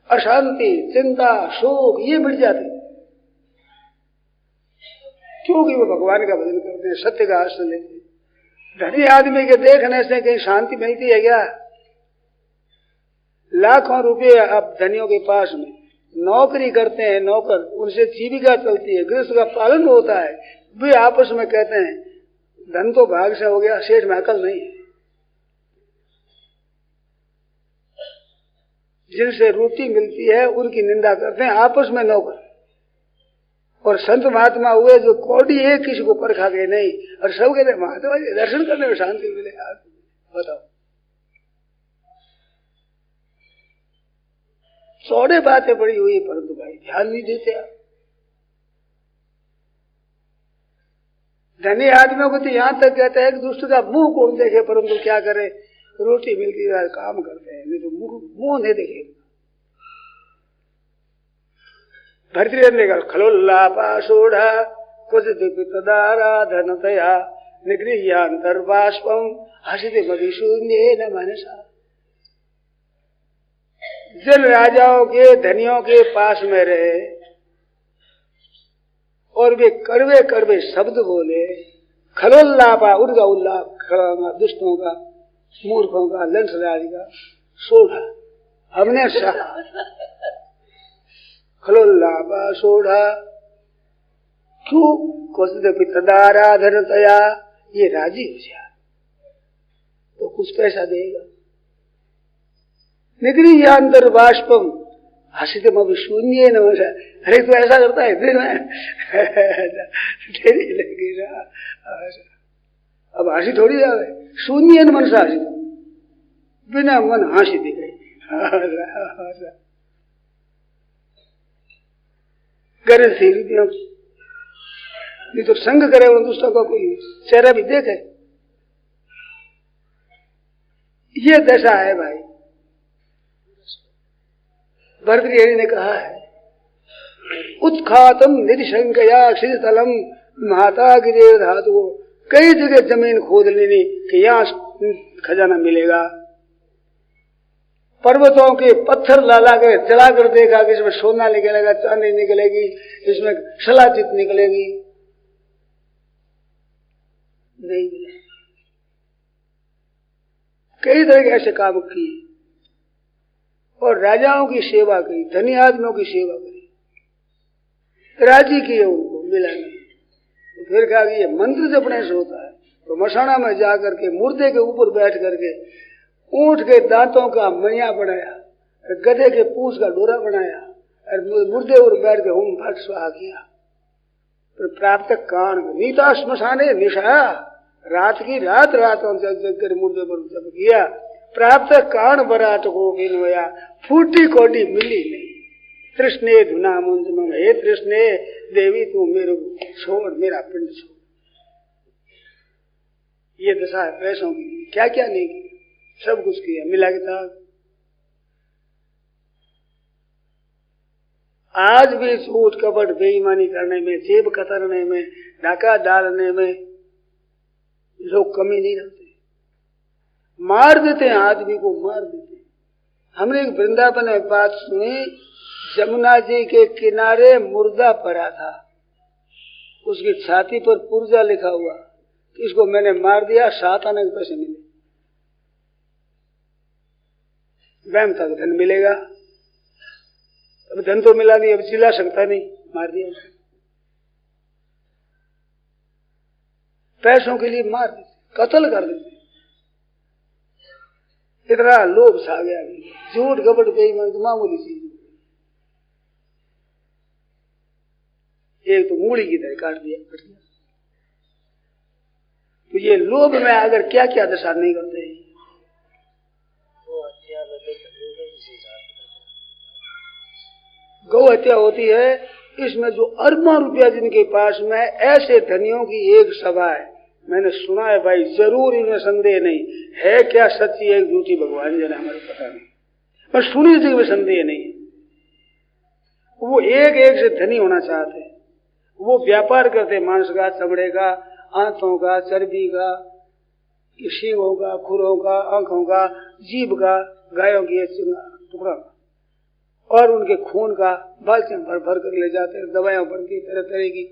Speaker 2: अशांति, चिंता, शोक ये मिट जाते, क्योंकि वो भगवान का भजन करते हैं, सत्य का आश्रय लेते हैं। धनी आदमी के देखने से कहीं शांति मिलती है क्या? लाखों रुपए अब धनियों के पास में नौकरी करते हैं, नौकर, उनसे जीविका चलती है, गृहस्थ का पालन होता है, वे आपस में कहते हैं धन तो भाग से हो गया, सेठ में अकल नहीं है। जिनसे रोटी मिलती है उनकी निंदा करते हैं आपस में नौकर। और संत महात्मा हुए जो कौड़ी है, किसी को परखा के नहीं, और सब कहते महात्मा जी दर्शन करने में शांति मिले। बताओ, चौड़े बातें पड़ी हुई, परंतु भाई ध्यान नहीं देते आप। धनी आदमियों को तो यहां तक कहते हैं कि दूसरे का मुंह कौन देखे, परंतु क्या करे, रोटी मिलती है काम करते हैं, नहीं तो मुंह नहीं देखे। भर्तृहरि खलोल्लापासूढ़ कुसुदाराधनतया निगृह्यान्तर्बाष्पं हसितमभिशून्येन मनसा। जिन राजाओं के धनियों के पास में रहे और वे कड़वे कड़वे शब्द बोले, खलोल्लापा उनका उल्लाप, दुष्टों का, मूर्खों का, लंसराज का सोढ़ा हमने सहा। खलोल्लापा सोढ़ा क्यों? कुछ तदाराधनतया, ये राजी हो जाए तो कुछ पैसा देगा। निगृह्यान्तर बाष्पम हसितम अभिशून्य नमसा। अरे तो ऐसा करता है फिर मैं तेरी लगी ना, अब हंसी थोड़ी जावे, शून्य मनसा हंसी, बिना मन हंसी दी गई। गरज थी नहीं तो संग करे वो दूसरों का कोई चेहरा भी देखे, ये दशा है भाई। भर्तृहरि ने कहा है, उत्खातम निधिशंकया क्षितलम माता गिरे धातु। कई जगह जमीन खोद लेनी कि यहाँ खजाना मिलेगा, पर्वतों के पत्थर ला कर जला कर देखा कि इसमें सोना निकलेगा, चांदी निकलेगी, इसमें शलाचित निकलेगी, नहीं मिले। कई तरह के ऐसे काम किए और राजाओं की सेवा की, धनी आदमियों की सेवा करी, राजी किए, उनको मिला नहीं। तो फिर कहा कि ये मंत्र जपने से होता है। तो मसाणा में जाकर के मुर्दे के ऊपर बैठ करके ऊंट के दांतों का मणिया बनाया, गधे के पूंछ का डोरा बनाया और मुर्दे पर बैठ के होम पाठ स्वाहा किया। तो प्राप्त कान नीता श्मशाने निशा, रात की रात रातों जग जग कर मुर्दे पर जब किया। प्राप्त कान बराट को विनोया, फूटी कोडी मिली नहीं। तृष्णे धुना मुंज में, हे तृष्णे देवी तू मेरे को छोड़, मेरा पिंड छोड़। ये दशा है पैसों की। क्या क्या नहीं किया, सब कुछ किया, मिला के था। आज भी झूठ कपट बेईमानी करने में, जेब कतरने में, डाका डालने में लोग कमी नहीं रखते, मार देते हैं, आदमी को मार देते हैं। हमने एक वृंदावन में बात सुनी, जमुना जी के किनारे मुर्दा पड़ा था, उसकी छाती पर पुर्जा लिखा हुआ, इसको मैंने मार दिया, 7 आने के पैसे मिले। वहम तक धन मिलेगा, अब धन तो मिला नहीं, अब चिल्ला सकता नहीं, मार दिया उसने। पैसों के लिए मार देते, कत्ल कर देते, इतना लोभ छा गया। झूठ कपट बेईमानी मामूली चीज, एक तो मूड़ी की तरह काट दिया, कट गया। तो ये लोभ में अगर क्या क्या दशा नहीं करते हैं। गौ हत्या होती है, इसमें जो अरबों रुपया जिनके पास में, ऐसे धनियों की एक सभा है, मैंने सुना है भाई, जरूर इनमें संदेह नहीं है, क्या सच्ची है झूठी भगवान जाने, हमारे पता नहीं, पर सुनी जगह में संदेह नहीं है। वो एक एक से धनी होना चाहते हैं। वो व्यापार करते, मांस का, चमड़े का, आंतों का, चर्बी का, सींगों का, खुरों का, आंखों का, जीभ का, गायों की टुकड़ा और उनके खून का बाल्टियां भर भर कर ले जाते हैं। दवाइयां बनती तरह तरह की,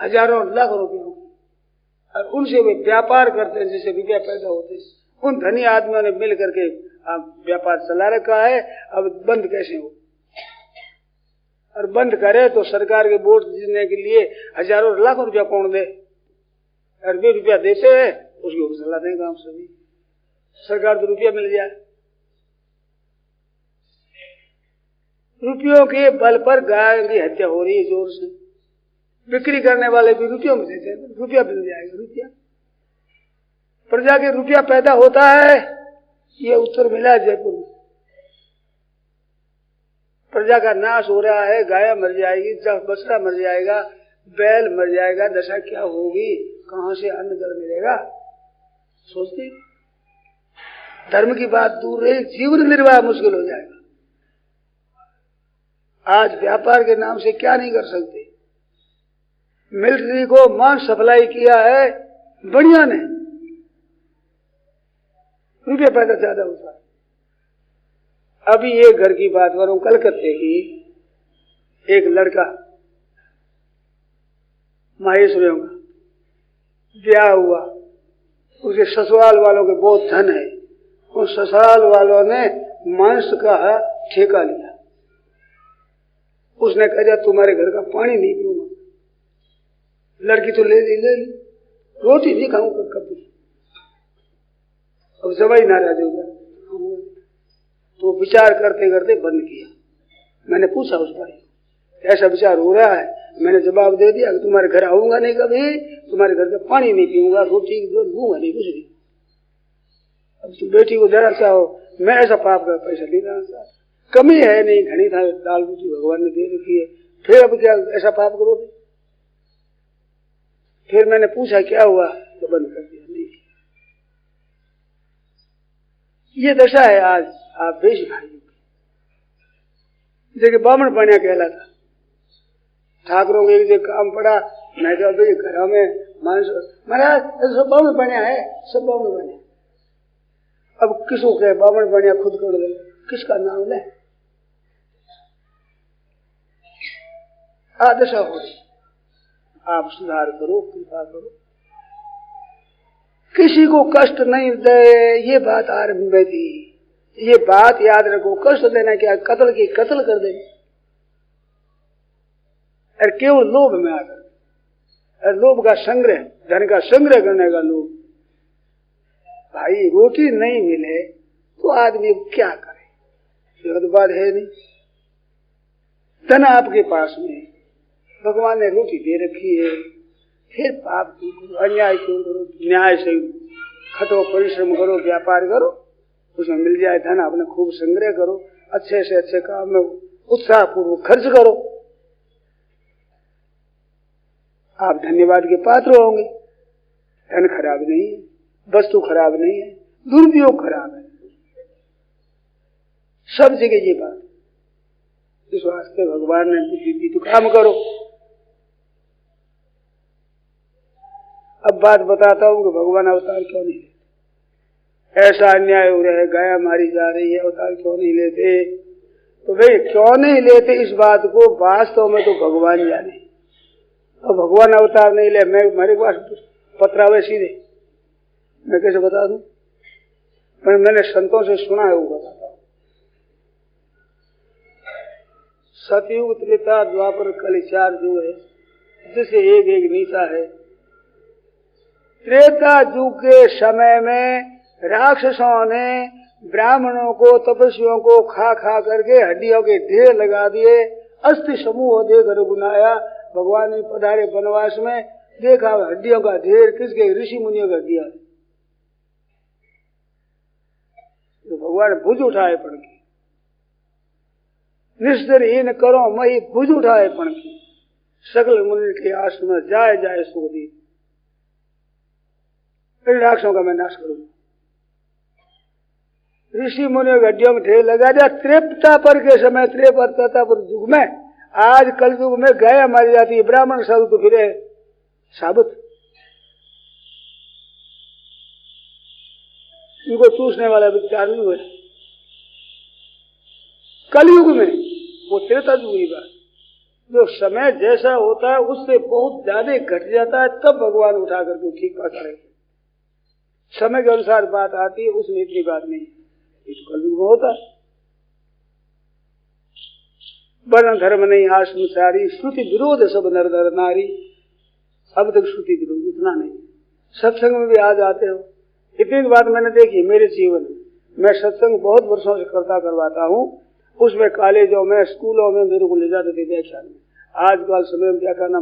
Speaker 2: हजारों लाखों रुपयों की, और उनसे वे व्यापार करते हैं जिससे रुपया पैदा होते हैं। उन धनी आदमियों ने मिल करके व्यापार चला रखा है। अब बंद कैसे हो? और बंद करे तो सरकार के वोट जीतने के लिए हजारों लाखों रुपया कौन दे? और वे रुपया देते हैं, उसके ऊपर चला देंगे हम सभी। सरकार तो रुपया मिल जाए। रुपयों के बल पर गाय की हत्या हो रही है जोर से। बिक्री करने वाले भी रुपयों में देते हैं, रुपया मिल जाएगा। रुपया, प्रजा के रुपया पैदा होता है। ये उत्तर मिला है जयपुर में। प्रजा का नाश हो रहा है, गाय मर जाएगी, बछड़ा मर जाएगा, बैल मर जाएगा, दशा क्या होगी? कहां से अन्न जल मिलेगा? सोचते धर्म की बात दूर रही, जीवन निर्वाह मुश्किल हो जाएगा। आज व्यापार के नाम से क्या नहीं कर सकते। मिलिट्री को मांस सप्लाई किया है बढ़िया ने, रुपये पैदा ज्यादा होता है। अभी एक घर की बात करूं, कलकत्ते की, एक लड़का माहेश्वरियों का ब्याह हुआ, उसके ससुराल वालों के बहुत धन है। उन ससुराल वालों ने मांस का ठेका लिया। उसने कहा तुम्हारे घर का पानी नहीं पीऊंगा। लड़की तो ले ली, रोटी नहीं खाऊंगा कभी। अब जवाई नाराज हो गया तो विचार करते करते बंद किया। मैंने पूछा उस भाई, ऐसा विचार हो रहा है? मैंने जवाब दे दिया कि तुम्हारे घर आऊंगा नहीं कभी, तुम्हारे घर का पानी नहीं पीऊंगा, रोटी दूंगा नहीं, कुछ नहीं। अब तुम बेटी को देना चाहो, मैं ऐसा पाप का पैसा नहीं देना चाहता। कमी है नहीं, घनी था, दाल रोटी भगवान ने दे रखी है, फिर अब क्या ऐसा पाप करोगे? फिर मैंने पूछा क्या हुआ, तो बंद कर दिया। नहीं, ये दशा है आज आप देश भाइयों की। देखिए बामण बनिया कहलाता, ठाकुरों के जो काम पड़ा, मैं कहा भाई घरों में मांस, महाराज सब बामण बनिया है, सब बामण बनिया। अब किसको कहे बामण बनिया, खुद कर ले, किसका नाम ले? आदशा हो रही। आप सुधार करो, कृपा करो, किसी को कष्ट नहीं दे, ये बात आरंभ में थी। ये बात याद रखो, कष्ट देना क्या, कत्ल की कत्ल कर देंगे। और केवल लोभ में आकर, और लोभ का संग्रह, धन का संग्रह करने का लोभ। भाई रोटी नहीं मिले तो आदमी क्या करे? ये तो बात है नहीं। धन आपके पास में, भगवान ने रोटी दे रखी है, फिर पाप क्यों करो, अन्याय क्यों करो? न्याय से खटो, परिश्रम करो, व्यापार करो, उसमें मिल जाए धन, अपने खूब संग्रह करो, अच्छे से अच्छे काम में उत्साह पूर्वक खर्च करो, आप धन्यवाद के पात्र होंगे। धन खराब नहीं है, वस्तु खराब नहीं है, दुरुपयोग खराब है, सब जगह ये बात। इस वास्ते भगवान ने बुद्धि दी तो काम करो। अब बात बताता हूं कि भगवान अवतार क्यों नहीं लेते? ऐसा अन्याय हो रहा है, गाय मारी जा रही है, अवतार क्यों नहीं लेते? तो भाई क्यों नहीं लेते इस बात को वास्तव में तो भगवान जाने। और भगवान अवतार नहीं ले, मैं मेरे पास पत्रावे सीधे, मैं कैसे बता दूं? पर मैंने संतों से सुना है, वो बताता हूं। सतयुग, त्रेता, द्वापर, कलि 4 युग है, जिसे एक एक नीचा है। त्रेता युग के समय में राक्षसों ने ब्राह्मणों को, तपस्वियों को खा खा करके हड्डियों के ढेर लगा दिए, अस्थि समूह देकर गुनाया। भगवान ने पधारे वनवास में, देखा हड्डियों का ढेर, किसके? ऋषि मुनियों का दिया। तो भगवान भुज उठाए पण की, निस्तर करो मई, भुज उठाए पण की, सकल मुनि के आश्रम में जाए जाए सुख दी, फिर राक्षसों का मैं नाश करूंगा। ऋषि मुनियों की हड्डियों में ढेर लगा दिया। त्रेपता पर के समय, त्रेपता पर युग में, आज कल युग में गाय मारी जाती है, ब्राह्मण साधु तो फिर साबुत, इनको चूसने वाला विचार नहीं हुआ। कलयुग में वो त्रेता युग की बात, जो समय जैसा होता है उससे बहुत ज्यादा घट जाता है, तब भगवान उठा करके ठीक पकड़े। समय के अनुसार बात आती है, उसमें इतनी बात नहीं है। कलयुग में होता है। वर्ण धर्म नहीं आश्रम सारी, श्रुति विरोध सब नर नर नारी। अब तक श्रुति विरोध इतना नहीं। सत्संग में भी आ जाते हो, इतनी बात मैंने देखी मेरे जीवन में। मैं सत्संग बहुत वर्षों से करवाता हूँ, उसमें कॉलेजों में स्कूलों में मेरे को ले जाते थे व्याख्यान में। आजकल समय में व्याख्यान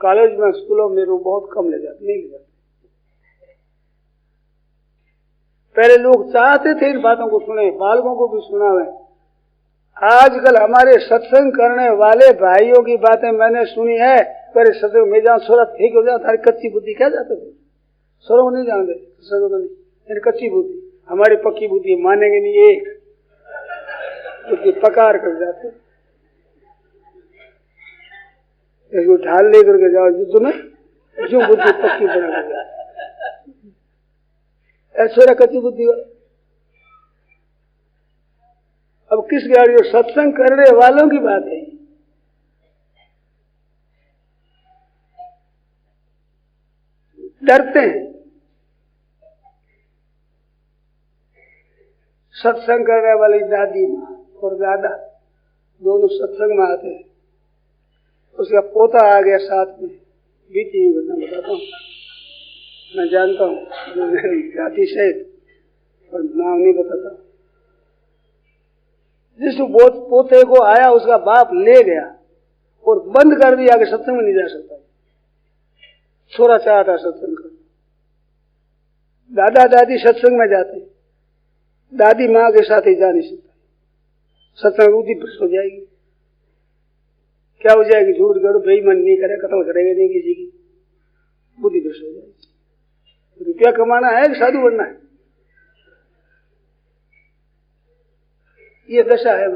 Speaker 2: कॉलेज में स्कूलों में मेरे को बहुत कम ले जाते, नहीं ले जाते। पहले लोग चाहते थे इन बातों को सुने, बालकों को भी सुनावे। आजकल हमारे सत्संग करने वाले भाइयों की बातें मैंने सुनी है। पहले सत्संग में जहाँ सोरा ठीक हो जाता, हमारी कच्ची बुद्धि क्या जाते थे, सोरा को नहीं जानते, नहीं कच्ची बुद्धि। हमारी पक्की बुद्धि मानेंगे नहीं, एक उसकी पकार कर जाते। इसको ढाल लेकर के जाओ युद्ध में, जो बुद्धि पक्की बना कर जाए, ऐश्वर्या कच्ची बुद्धि हो। अब किस गाड़ी सत्संग करने वालों की बात है। डरते हैं। सत्संग करने वाली दादी माँ और दादा दोनों सत्संग में आते हैं। उसका पोता आ गया साथ में, बीती हुई घटना बताता हूँ, मैं जानता हूँ जाति सहित, पर नाम नहीं बताता। जिस पोते को आया उसका बाप ले गया और बंद कर दिया कि सत्संग में नहीं जा सकता। छोरा चाहता सत्संग कर, दादा दादी सत्संग में जाते, दादी माँ के साथ ही जा नहीं सकता। सत्संग बुद्धि भ्रष्ट हो जाएगी। क्या हो जाएगी? झूठ करो, बेईमान नहीं करे, कत्ल करेगा नहीं किसी की, बुद्धि भ्रष्ट हो जाएगी। रुपया कमाना है कि साधु बनना है, ये दशा है।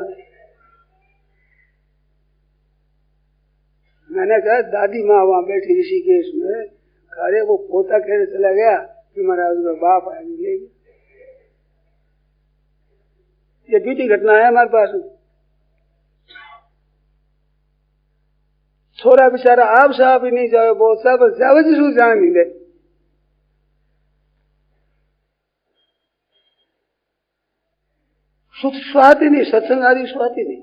Speaker 2: मैंने कहा दादी माँ वहां बैठी ऋषिकेश में, अरे वो पोता कहने चला गया कि महाराज का बाप आएंगे। ये बीती घटना है हमारे पास। छोरा बेचारा आप साहब ही नहीं जाओ, बहुत साहब जावे जिसको जान नहीं दे। सुख स्वाति नहीं, सत्संग आदि स्वाति नहीं।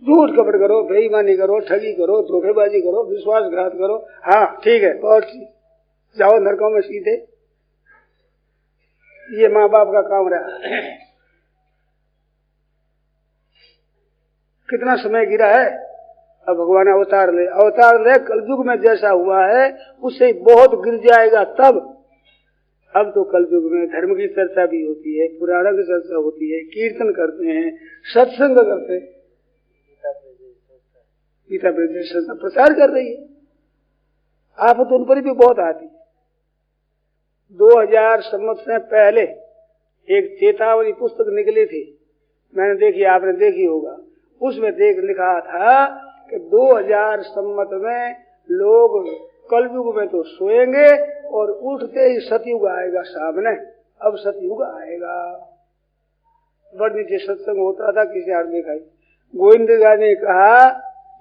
Speaker 2: झूठ कपट करो, बेईमानी करो, ठगी करो, धोखेबाजी करो, विश्वासघात करो, हाँ ठीक है, और जाओ नरकों में सीधे। ये माँ बाप का काम रहा। कितना समय गिरा है। अब भगवान अवतार ले, कलयुग में जैसा हुआ है उससे बहुत गिर जाएगा तब। अब तो कलयुग में धर्म की चर्चा भी होती है, पुराणों की चर्चा होती है, कीर्तन करते हैं, सत्संग करते हैं, गीता संस्था प्रचार कर रही है। आफत उन पर भी बहुत आती है। 2000 संवत से पहले एक चेतावनी पुस्तक निकली थी, मैंने देखी, आपने देखी होगा। उसमें लिखा था कि 2000 संवत में लोग कलयुग में तो सोएंगे और उठते ही सतयुग आएगा सामने। अब सतयुग आएगा। बड़ नीचे सत्संग होता था, किसी आदमी देखा, गोविंदगा ने कहा,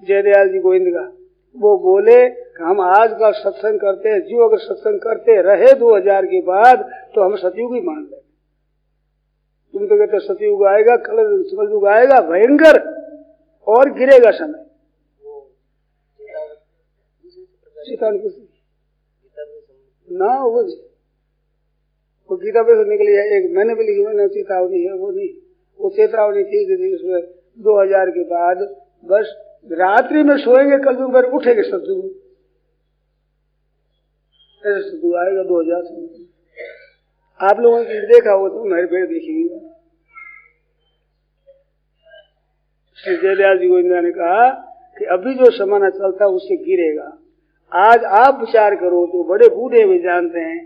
Speaker 2: जयदयाल जी गोविंदगा, वो बोले कि हम आज का सत्संग करते हैं, जो अगर सत्संग करते रहे 2000 के बाद तो हम सतयुग ही मान लेंगे। तुम तो कहते सतयुग आएगा, कलयुग आएगा भयंकर और गिरेगा समय। ना वो गीता पे निकली है, एक मैंने भी लिखी, मैंने चेतावनी है, वो नहीं, वो चेतावनी थी कि उसमें 2000 के बाद बस रात्रि में सोएंगे, कलयुग में उठेंगे सतयुग। ऐसे सतयुग आएगा 2000 से। आप लोगों ने देखा हो तो मेरे पेड़ देखी। श्री जयदयाल जी गोविंदा ने कहा कि अभी जो जमाना चलता है उससे गिरेगा। आज आप विचार करो तो बड़े बूढ़े भी जानते हैं,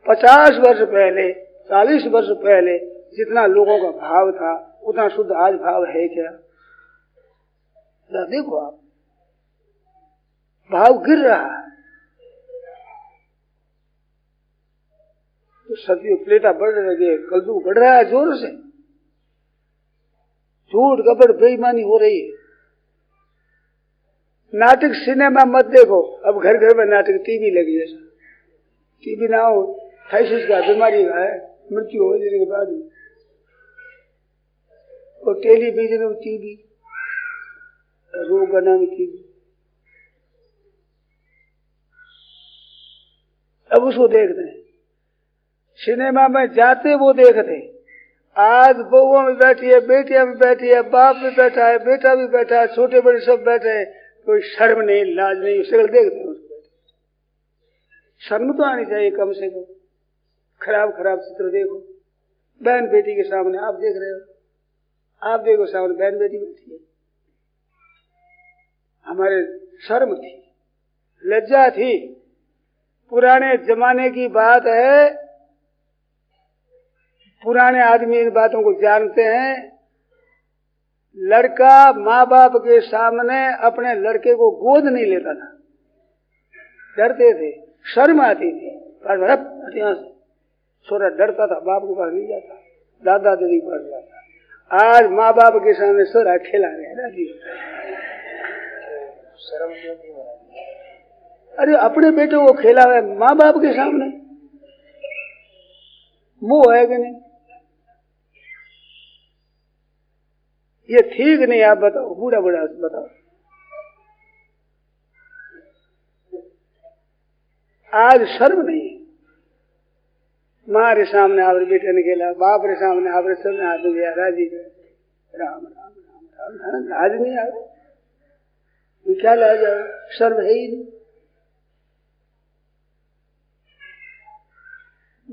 Speaker 2: 50 वर्ष पहले, 40 वर्ष पहले जितना लोगों का भाव था उतना शुद्ध आज भाव है क्या? देखो आप, भाव गिर रहा है। तो सदियों प्लेटा बढ़ लगे, कलयुग बढ़ रहा है जोर से, झूठ कपट बेईमानी हो रही है। नाटक सिनेमा मत देखो, अब घर घर में नाटक, टीवी लगी है। टीवी ना हो थाइसिस का बीमारी का है, मृत्यु हो जाने के बाद, और टेलीविजन और टीवी, रोग का नाम टीवी। अब उसको देखते हैं, सिनेमा में जाते वो देखते। आज बहुओं में बैठी है, बेटियां में बैठी है, बाप भी बैठा है, बेटा भी बैठा है, छोटे बड़े सब बैठे हैं, कोई शर्म नहीं, लाज नहीं, शक्ल देखते हैं उसको। शर्म तो आनी चाहिए कम से कम। खराब खराब चित्र देखो, बहन बेटी के सामने आप देख रहे हो, आप देखो सामने बहन बेटी बैठी है। हमारे शर्म थी, लज्जा थी। पुराने जमाने की बात है, पुराने आदमी इन बातों को जानते हैं। लड़का माँ बाप के सामने अपने लड़के को गोद नहीं लेता था, डरते थे, शर्म आती थी। यहाँ से छोरा डरता था, बाप के पास नहीं जाता, दादा दादी के पास जाता। आज माँ बाप के सामने छोरा खेला रहे ना जी, शर्म क्यों नहीं हो रहा? अरे अपने बेटे को खेला है माँ बाप के सामने, मुंह है कि नहीं? ये ठीक नहीं। आप बताओ, बूढ़ा बूढ़ा बताओ। आज शर्म नहीं है, माँ के सामने आप बेटे ने खेला, बाप के सामने आप सब हाथ में गया, राजी राम राम राम राम, लाज नहीं आ रहा। क्या लाज आ, शर्म है ही नहीं।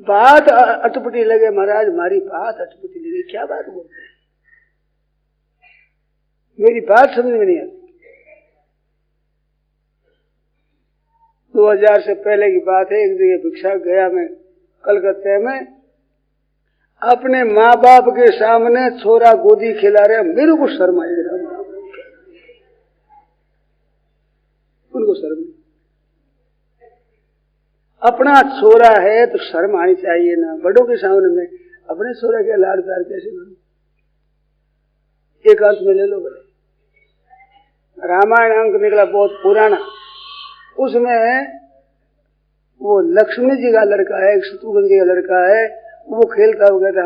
Speaker 2: बात अटपटी लगे महाराज, हमारी बात अटपटी लगे, क्या बात बोलते हैं? मेरी बात समझ में नहीं आती। 2000 से पहले की बात है, एक जगह भिक्षा गया मैं कलकत्ते में, अपने माँ बाप के सामने छोरा गोदी खिला रहे, मेरे को शर्म आई, उनको शर्म नहीं। अपना छोरा है तो शर्म आनी चाहिए ना, बड़ों के सामने में अपने छोरा के लाड़ प्यार कैसे करूं? एक अंत में ले लो बड़े, रामायण अंक निकला बहुत पुराना, उसमें वो लक्ष्मी जी का लड़का है, शत्रुघ्न जी का लड़का है, वो खेलता हुआ कहता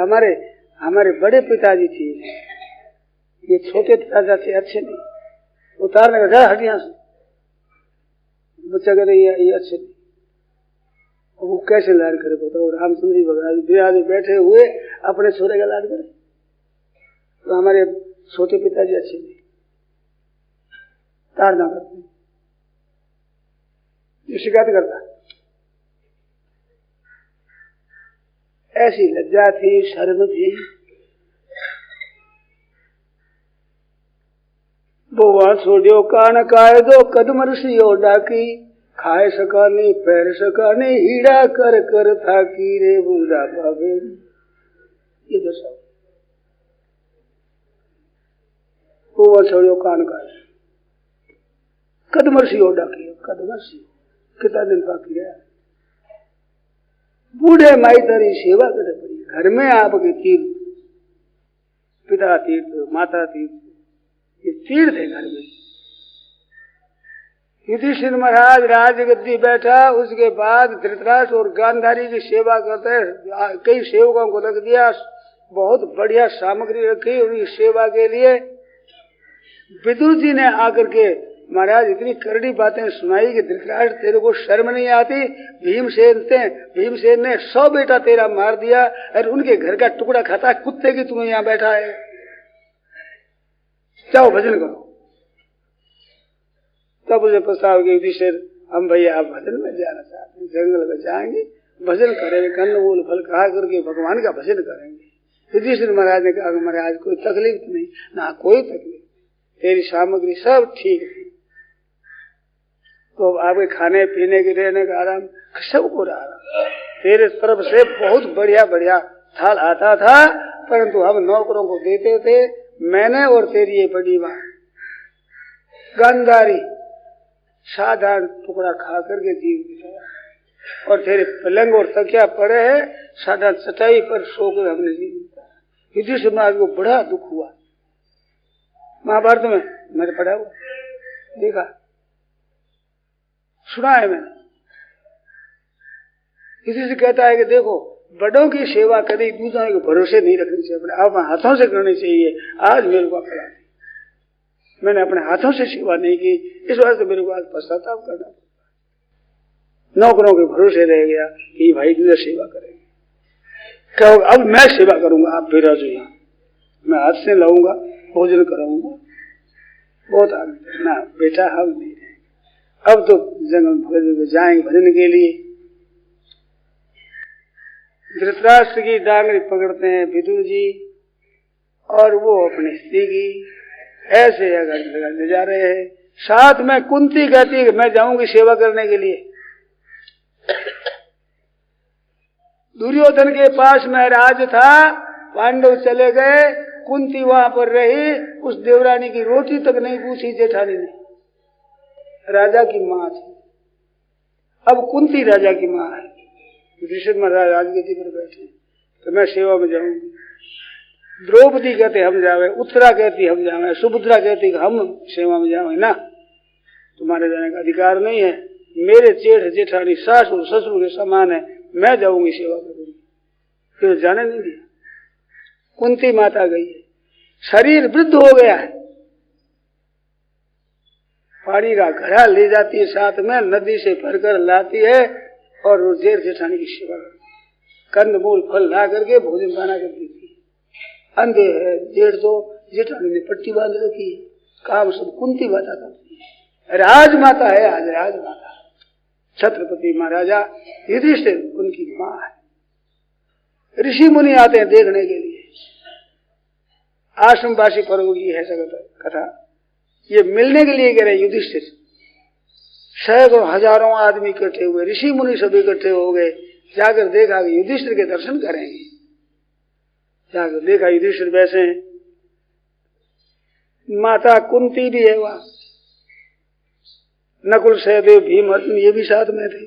Speaker 2: हमारे बड़े पिताजी थे, ये छोटे पिताजी थे, अच्छे नहीं, उतारने का हटिया से। बच्चा कहते ये अच्छे नहीं। वो कैसे लाड करे बताओ? रामचंद्र जी भगवान बिराज बैठे हुए अपने छोरे का लाड करे, तो हमारे छोटे पिताजी अच्छे नहीं, ताड़ना करते, ये शिकायत करता। ऐसी लज्जा थी, शर्म थी। बोवा छोड़ो कान काय दो कदम रसियो डाकी, खाए सका नहीं पैर सका नहीं, हीड़ा कर कर थाकी रे बूढ़ा बाबे। ये दशा बोवा छोड़ो कान काय कदम रसियो डाकी, कदम रसियो कितना दिन बाकी है। बूढ़े माई तारी सेवा करे पड़ी, घर में आपके तीर्थ, पिता तीर्थ, माता तीर्थ, ये तीर्थ है घर में। युधिष्ठिर महाराज राजगद्दी बैठा, उसके बाद धृतराष्ट्र और गांधारी की सेवा करते, कई सेवकों को रख दिया, बहुत बढ़िया सामग्री रखी उनकी सेवा के लिए। विदुर जी ने आकर के महाराज इतनी करड़ी बातें सुनाई कि धृतराष्ट्र तेरे को शर्म नहीं आती? भीमसेन ने 100 बेटा तेरा मार दिया और उनके घर का टुकड़ा खाता कुत्ते की, तुम्हें यहाँ बैठा है, जाओ भजन करो। तब उसे प्रस्ताव किया युधिष्ठिर, हम भैया आप भजन में जाना चाहते हैं, जंगल में जाएंगे, भजन करेंगे, कन्न मूल फल खा करके भगवान का भजन करेंगे। युधिष्ठिर महाराज ने कहा महाराज कोई तकलीफ नहीं, ना कोई तकलीफ, तेरी सामग्री सब ठीक है, तो आपके खाने पीने के रहने का आराम सबको आराम, तेरे तरफ से बहुत बढ़िया बढ़िया थाल आता था, परंतु हम नौकरों को देते थे। मैंने और तेरी ये बड़ी माँ गांधारी साधारण टुकड़ा खा करके जीव बिताया, और तेरे पलंग और तकिया पड़े है साधारण चटाई पर सोकर हमने जीव बिताया। युधिष्ठिर महाराज को बड़ा दुख हुआ। महाभारत में मैंने पढ़ा हुआ, देखा, सुना है मैंने। युधिष्ठिर कहता है कि देखो, बड़ों की सेवा कभी दूसरों के भरोसे नहीं रखनी चाहिए, अपने आप हाथों से करनी चाहिए। आज मेरे को अकल आती, मैंने अपने हाथों से सेवा नहीं की, इस वास्ते मेरे को आज पश्चाताप करना पड़ता। नौकरों के भरोसे रह गया कि भाई दूसरे सेवा करेंगे, क्या होगा, अब मैं सेवा करूंगा, आप बेरा जो यहाँ मैं हाथ से लाऊंगा, भोजन कराऊंगा। बहुत आगे ना बेटा, हम नहीं रहेंगे, अब तो जंगल में जाएंगे भजन के लिए। धृतराष्ट्र की डांगरी पकड़ते हैं विदुर जी, और वो अपनी स्त्री की ऐसे अगर ले जा रहे हैं। साथ में कुंती कहती है कि मैं जाऊंगी सेवा करने के लिए। दुर्योधन के पास में राज था, पांडव चले गए, कुंती वहां पर रही, उस देवरानी की रोटी तक नहीं पूछी जेठानी ने, राजा की माँ थी। अब कुंती राजा की माँ है, युधिष्ठिर महाराज राजगद्दी पर बैठे, तो मैं सेवा में जाऊंगी। द्रौपदी कहते हम जावे, उत्तरा कहती हम जावे, सुभद्रा कहती हम सेवा में जावे ना, तुम्हारे जाने का अधिकार नहीं है, मेरे जेठ जेठानी सासुर ससुर के समान है, मैं जाऊंगी सेवा करूंगी। तो जाने नहीं दिया। कुंती माता गई है, शरीर वृद्ध हो गया है, पानी का घड़ा ले जाती है, साथ में नदी से भरकर लाती है, और वो जेठ जेठानी की सेवा कंद मूल फल ला करके भोजन बना कर देती है। अंधे है जेठ, तो जेठानी ने पट्टी बांध रखी है, काम सब कुंती माता करती है। राजमाता है आज, राजमाता छत्रपति महाराजा युधिष्ठिर उनकी माँ है। ऋषि मुनि आते हैं देखने के लिए, आश्रमवासी पर्व की है जगत कथा, ये मिलने के लिए कह रहे युधिष्ठिर। सैकड़ों हजारों आदमी इकट्ठे हुए, ऋषि मुनि सब इकट्ठे हो गए, जाकर देखा कि युधिष्ठिर के दर्शन करेंगे। जाकर देखा युधिष्ठिर वैसे हैं, माता कुंती भी है वहां, नकुल सहदेव भीम अर्जुन ये भी साथ में थे।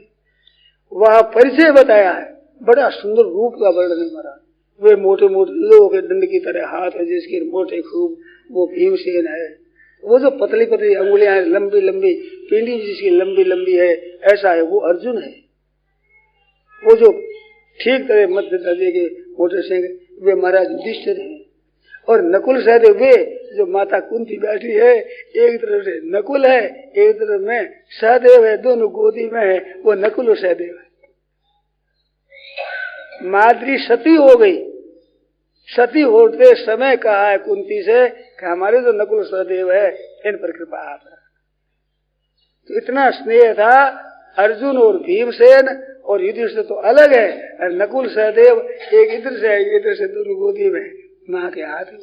Speaker 2: वहां परिचय बताया है, बड़ा सुंदर रूप का वर्णन करा। वे मोटे मोटे लोगों के दंड की तरह हाथ है जिसके मोटे खूब, वो भीमसेन है। वो जो पतली पतली अंगुलियां हैं, लंबी लंबी पिंडी जिसकी लंबी लंबी है, ऐसा है वो अर्जुन है। वो जो ठीक तरह मध्य दर्जे के मोटे सिंह वे महाराज युधिष्ठिर हैं। और नकुल सहदेव वे जो माता कुंती बैठी है, एक तरफ से नकुल है, एक तरफ में सहदेव है, दोनों गोदी में है, वो नकुल और सहदेव है। माद्री सती हो गई, सती होते समय कहा है कुंती से कि हमारे जो नकुल सहदेव है इन पर कृपा आप। तो इतना स्नेह था। अर्जुन और भीमसेन और युधिष्ठिर तो अलग है, और नकुल सहदेव एक इधर से एक इधर से, दोनों गोदी में माँ के हाथ में।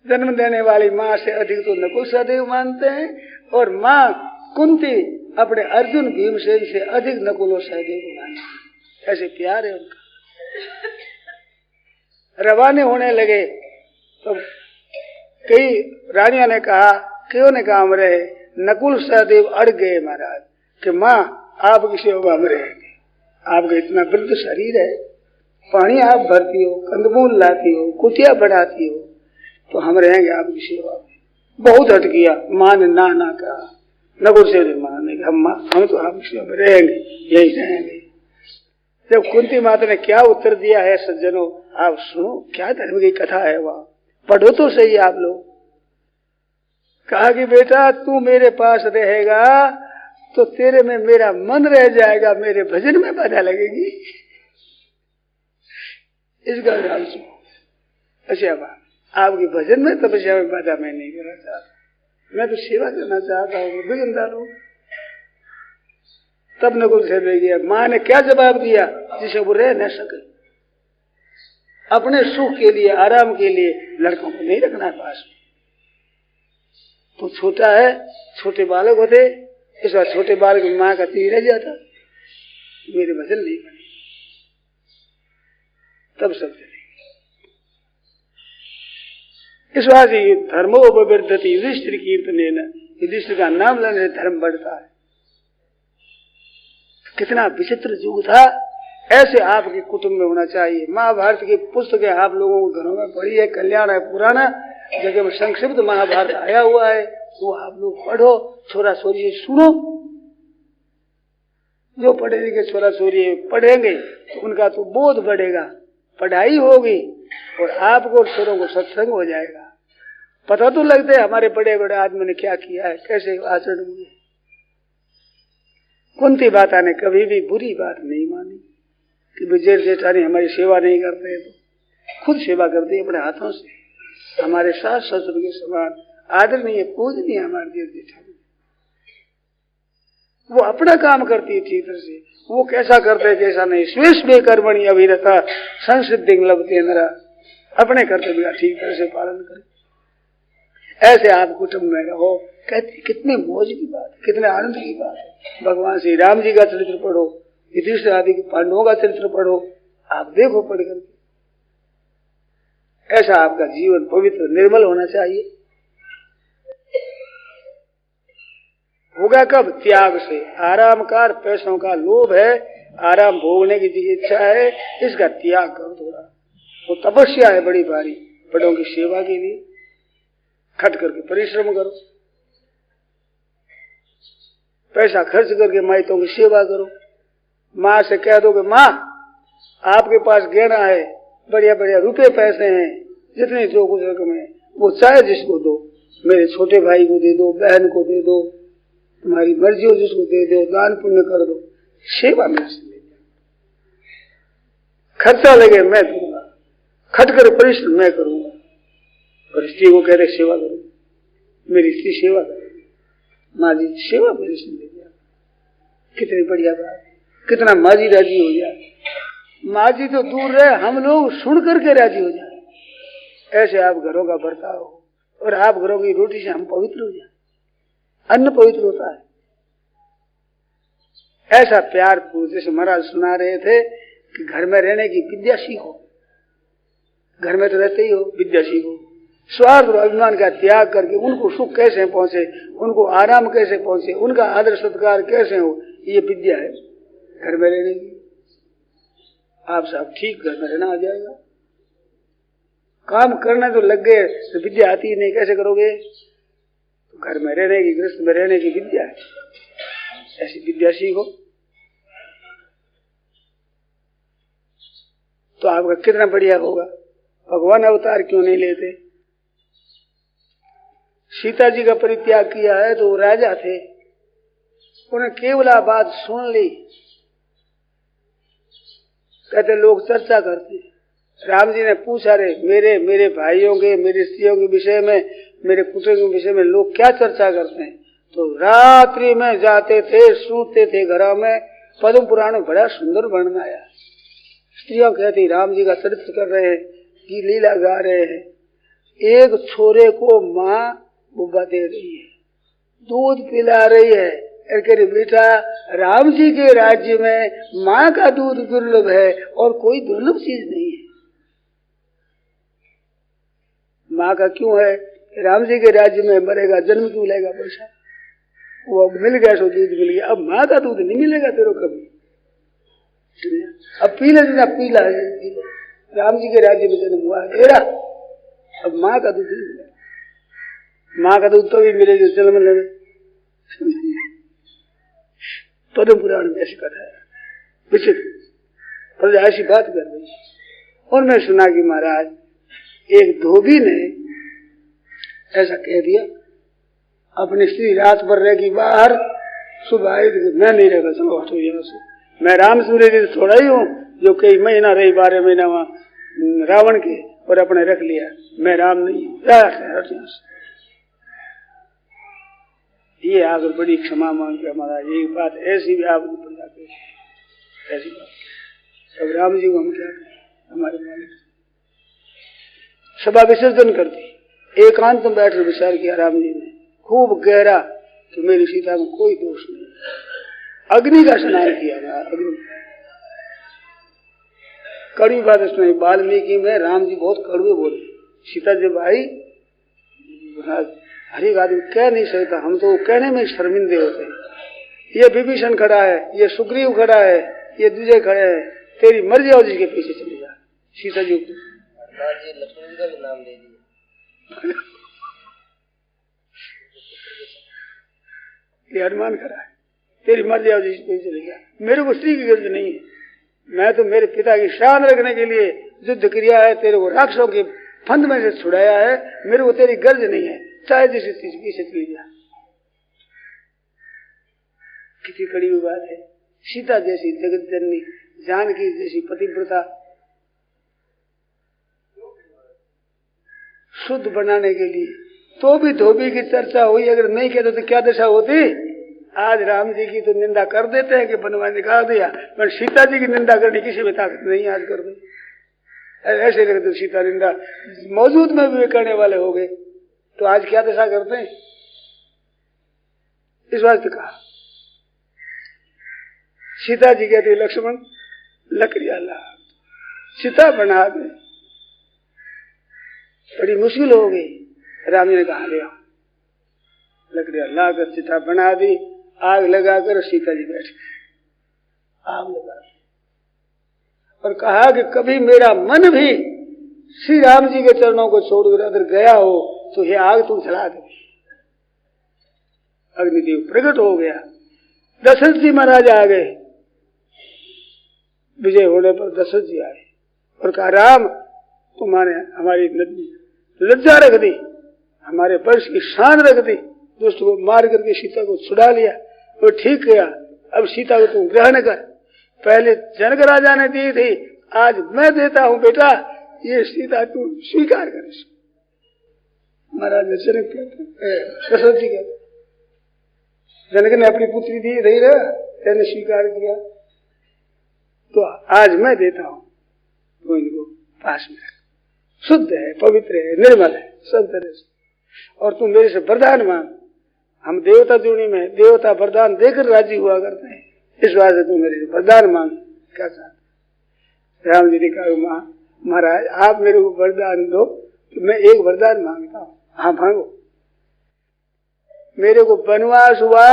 Speaker 2: जन्म देने वाली माँ से अधिक तो नकुल सहदेव मानते हैं, और माँ कुंती अपने अर्जुन भीमसेन से अधिक नकुल और सहदेव को मानते हैं। ऐसे प्यार है उनका। रवाने होने लगे तो कई रानियों ने कहा, क्यों ने कहा हम रहे, नकुल सहदेव अड़ गए महाराज कि माँ आपकी सेवा में रहेंगे, आपका इतना वृद्ध शरीर है, पानी आप भरती हो, कंदमूल लाती हो, कुटिया बढ़ाती हो, तो हम रहेंगे आपकी सेवा में। बहुत हट किया, माँ ने ना ना कहा, नकुल सहदेव माने हम तो आपकी सेवा में रहेंगे, यही रहेंगे। जब कुंती माता ने क्या उत्तर दिया है सज्जनों, आप सुनो, क्या धर्म की कथा है, वहां पढ़ो तो सही आप लोग। कहा कि बेटा तू मेरे पास रहेगा तो तेरे में मेरा मन रह जाएगा, मेरे भजन में बाधा लगेगी। इसका ख्याल सुनो। अच्छा बात, आपके भजन में तपस्या में बाधा मैं नहीं करना चाहता, मैं तो सेवा करना चाहता हूँ, भजन डालू। तब नकुल सहदेव गया। माँ ने क्या जवाब दिया जिसे वो रह न सके। अपने सुख के लिए, आराम के लिए लड़कों को नहीं रखना है पास में। तो छोटा है, छोटे बालक होते, इस बार छोटे बालक माँ का तीर रह जाता, मेरे भजन नहीं बने। तब सब चलेगी। इस बात से धर्मो विवर्धति युधिष्ठिर कीर्तन, युधिष्ठिर का नाम लेने से धर्म बढ़ता है। कितना विचित्र युग था, ऐसे आपके कुटुंब में होना चाहिए। महाभारत की पुस्तकें आप लोगों को घरों में पढ़ी है, कल्याण है पुराना, जगह में संक्षिप्त महाभारत आया हुआ है, वो आप लोग पढ़ो, छोरा छोरी सुनो। जो पढ़े लिखे छोरा छोरी पढ़ेंगे तो उनका तो बोध बढ़ेगा, पढ़ाई होगी और आपको और छोरों को सत्संग हो जाएगा। पता तो लगता है हमारे बड़े बड़े आदमी ने क्या किया है, कैसे आचरण हुए। कुंती माता ने कभी भी बुरी बात नहीं मानी कि विजय जेठानी हमारी सेवा नहीं करते, तो खुद सेवा करते अपने हाथों से। हमारे सास ससुर के समान आदरणीय पूजनीय हमारे जेठ जेठानी, वो अपना काम करती है ठीक तरह से। वो कैसा करते है कैसा नहीं, स्वेश में कर्मणि अभिरता संसिद्धि लभते नरा, अपने कर्तव्य का ठीक तरह से पालन करें। ऐसे आप कुटुंब में रहो, कहते कितने मौज की बात, कितने आनंद की बात है। भगवान श्री राम जी का चरित्र पढ़ो, युधिष्ठिर आदि के पांडवों का चरित्र पढ़ो, आप देखो पढ़ करके। ऐसा आपका जीवन पवित्र निर्मल होना चाहिए। होगा कब? त्याग से। आरामकार पैसों का लोभ है, आराम भोगने की इच्छा है, इसका त्याग करो थोड़ा। वो तपस्या है बड़ी भारी, बड़ों की सेवा के लिए खट करके परिश्रम करो, पैसा खर्च करके माइतों की सेवा करो। माँ से कह दो कि माँ आपके पास गहना है, बढ़िया बढ़िया रुपए पैसे हैं, जितनी जो कुछ रकम है वो चाहे जिसको दो, मेरे छोटे भाई को दे दो, बहन को दे दो, तुम्हारी मर्जी हो जिसको दे दो, दान पुण्य कर दो, सेवा मेरे से ले जाओ। खर्चा लगे मैं दूंगा, खट कर परिश्रम मैं करूंगा। और स्त्री को कह रहे सेवा करो, मेरी स्त्री सेवा करेगी, माँ जी सेवा मेरे से ले जाओ। कितनी बढ़िया बात, कितना माँ जी राजी हो जाए। माँ जी तो दूर रहे, हम लोग सुन करके राजी हो जाए। ऐसे आप घरों का बर्ताव हो, और आप घरों की रोटी से हम पवित्र हो जाए, अन्न पवित्र होता है। ऐसा प्यार जैसे महाराज सुना रहे थे कि घर में रहने की विद्या सीखो। घर में तो रहते ही हो, विद्या सीखो। स्वार्थ और अभिमान का त्याग करके उनको सुख कैसे पहुंचे, उनको आराम कैसे पहुंचे, उनका आदर सत्कार कैसे हो, ये विद्या है घर में रहने की। आप सब ठीक घर में रहना आ जाएगा। काम करना तो लग गए तो विद्या आती ही नहीं, कैसे करोगे? तो घर में रहने की, गृहस्थ में रहने की विद्या है, ऐसी विद्या सीखो तो आपका कितना बढ़िया होगा। भगवान अवतार क्यों नहीं लेते? सीता जी का परित्याग किया है तो वो राजा थे, उन्हें केवल बात सुन ली, कहते लोग चर्चा करते। राम जी ने पूछा, रे मेरे भाइयों के, मेरी स्त्रियों के विषय में, मेरे पुत्र के विषय में लोग क्या चर्चा करते हैं? तो रात्रि में जाते थे, सूते थे घरों में। पद्म पुराण में बड़ा सुंदर वर्णन आया। स्त्रियों कहती राम जी का चरित्र कर रहे हैं, की लीला गा रहे हैं। एक छोरे को माँ बुब्बा दे रही है, दूध पिला रही है, कह बेटा राम जी के राज्य में माँ का दूध दुर्लभ है और कोई दुर्लभ चीज नहीं है। माँ का क्यों है? राम जी के राज्य में मरेगा, जन्म क्यों लेगा पैसा? वो मिल गया सो दूध मिल गया, अब माँ का दूध नहीं मिलेगा तेरे कभी। अब पीले देना, पीला है, राम जी के राज्य में जन्म हुआ है, अब माँ का दूध नहीं मिलेगा। माँ का दूध तो भी मिलेगा जन्म लेने। पद्म पुराण में ऐसी कथा है, विचित्र पर ऐसी बात कर रही। और मैं सुना कि महाराज एक धोबी ने ऐसा कह दिया, अपनी स्त्री रात भर रहेगी बाहर, सुबह आई मैं नहीं रहेगा, चलो हटो यहाँ से, मैं राम सूर्य जी थोड़ा ही हूँ जो कई महीना रही, 12 महीना वहां रावण के, और अपने रख लिया, मैं राम नहीं हूँ, हट यहाँ से। ये आगे बड़ी क्षमा मांग के हमारा ये बात ऐसी भी आपको पड़ जाती है, ऐसी बात। अब राम जी को हम क्या करें? हमारे मालिक सभा विसर्जन करती, एकांत में बैठ कर विचार किया राम जी ने खूब गहरा कि मेरी सीता में कोई दोष नहीं। अग्नि का स्नान किया, अग्नि कड़वी बात सुनाई वाल्मीकि में। राम जी बहुत कड़वे बोले। सीता जब आई, हर एक आदमी कह नहीं सकता, हम तो कहने में शर्मिंदे होते हैं। ये विभीषण खड़ा है, ये सुग्रीव खड़ा है, ये दूसरे खड़े हैं, तेरी मर्जी हो जिसके पीछे चले जा। सीता जी लक्ष्मण जी का भी नाम ले दिया। ये हनुमान खड़ा है, तेरी मर्जी हो जिसके पीछे चले जा। मेरे को स्त्री की गर्ज नहीं है, मैं तो मेरे पिता की शान रखने के लिए युद्ध किया है, तेरे को राक्षसों के फंद में से छुड़ाया है, मेरे को तेरी गर्ज नहीं है, चाहे जिस चीज पीछे चली जा। कितनी कड़ी हुई बात है। सीता जैसी जगत जननी, जानकी जैसी पतिव्रता, शुद्ध बनाने के लिए तो भी धोबी की चर्चा हुई। अगर नहीं कहते तो क्या दशा होती। आज राम जी की तो निंदा कर देते हैं कि बनवा निकाल दिया, पर सीता जी की निंदा करने किसी में ताकत नहीं। आज कर दे ऐसे करते तो सीता निंदा मौजूद में भी करने वाले हो गए, तो आज क्या दशा करते हैं। इस वास्ते कहा सीता जी कहती लक्ष्मण लकड़ियां ला, सीता बना दे। बड़ी मुश्किल हो गई। राम जी ने कहा ले आओ, लकड़ियां लाकर सीता बना दी। आग लगाकर सीता जी बैठ गए, आग लगा दी और कहा कि कभी मेरा मन भी श्री राम जी के चरणों को छोड़कर अगर गया हो तो ये आग तुम जला दे। अग्निदेव प्रकट हो गया। दशरथ जी महाराज आ गए। विजय होने पर दशरथ जी आए और कहा राम तुम्हारे हमारी लज्जा रख दी, हमारे वंश की शान रख दी, दुष्ट को मार करके सीता को छुड़ा लिया, वो ठीक किया। अब सीता को तुम ग्रहण कर। पहले जनक राजा ने दी थी, आज मैं देता हूं बेटा, ये सीता तू स्वीकार कर। महाराज जनक कहते, दशरथ जी कहते, जनक ने अपनी पुत्री दी थी ना, तेने स्वीकार किया, तो आज मैं देता हूं, तो इनको पास में रख। शुद्ध है, पवित्र है, निर्मल है सब तरह से, और तुम मेरे से वरदान मांग। हम देवता जुड़ी में देवता वरदान देकर राजी हुआ करते हैं, इस बात से तुम मेरे से वरदान मांग। क्या चाहते। राम जी ने कहा महाराज आप मेरे को वरदान दो तो मैं एक वरदान मांगता हूँ। हाँ मांगो। मेरे को वनवास हुआ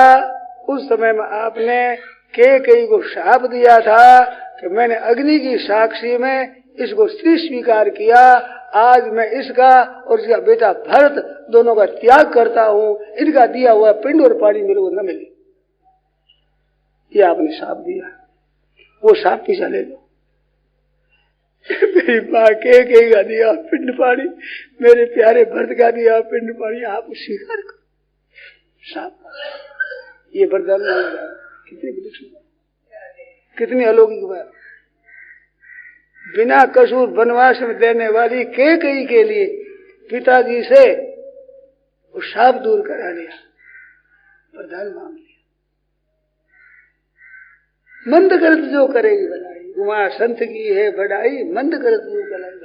Speaker 2: उस समय में आपने कैकेयी को शाप दिया था कि मैंने अग्नि की साक्षी में इसको स्त्री स्वीकार किया। आज मैं इसका और इसका बेटा भरत दोनों का त्याग करता हूँ। इनका दिया हुआ पिंड और पानी मेरे को न मिले, ये आपने शाप दिया, वो शाप पीछा ले लो। मेरी माँ कैकेयी का दिया पिंड पानी, मेरे प्यारे भरत का दिया पिंड पानी, आप स्वीकार करो। शाप ये वरदान कितनी विलक्षण, कितनी अलौकिक बात। बिना कसूर वनवास में देने वाली कैकेयी के लिए पिताजी से वो शाप दूर करा लिया, वरदान मांग लिया। मंद करत जो करेगी भलाई, उमा संत की है बढ़ाई, मंद करत जो करेगी।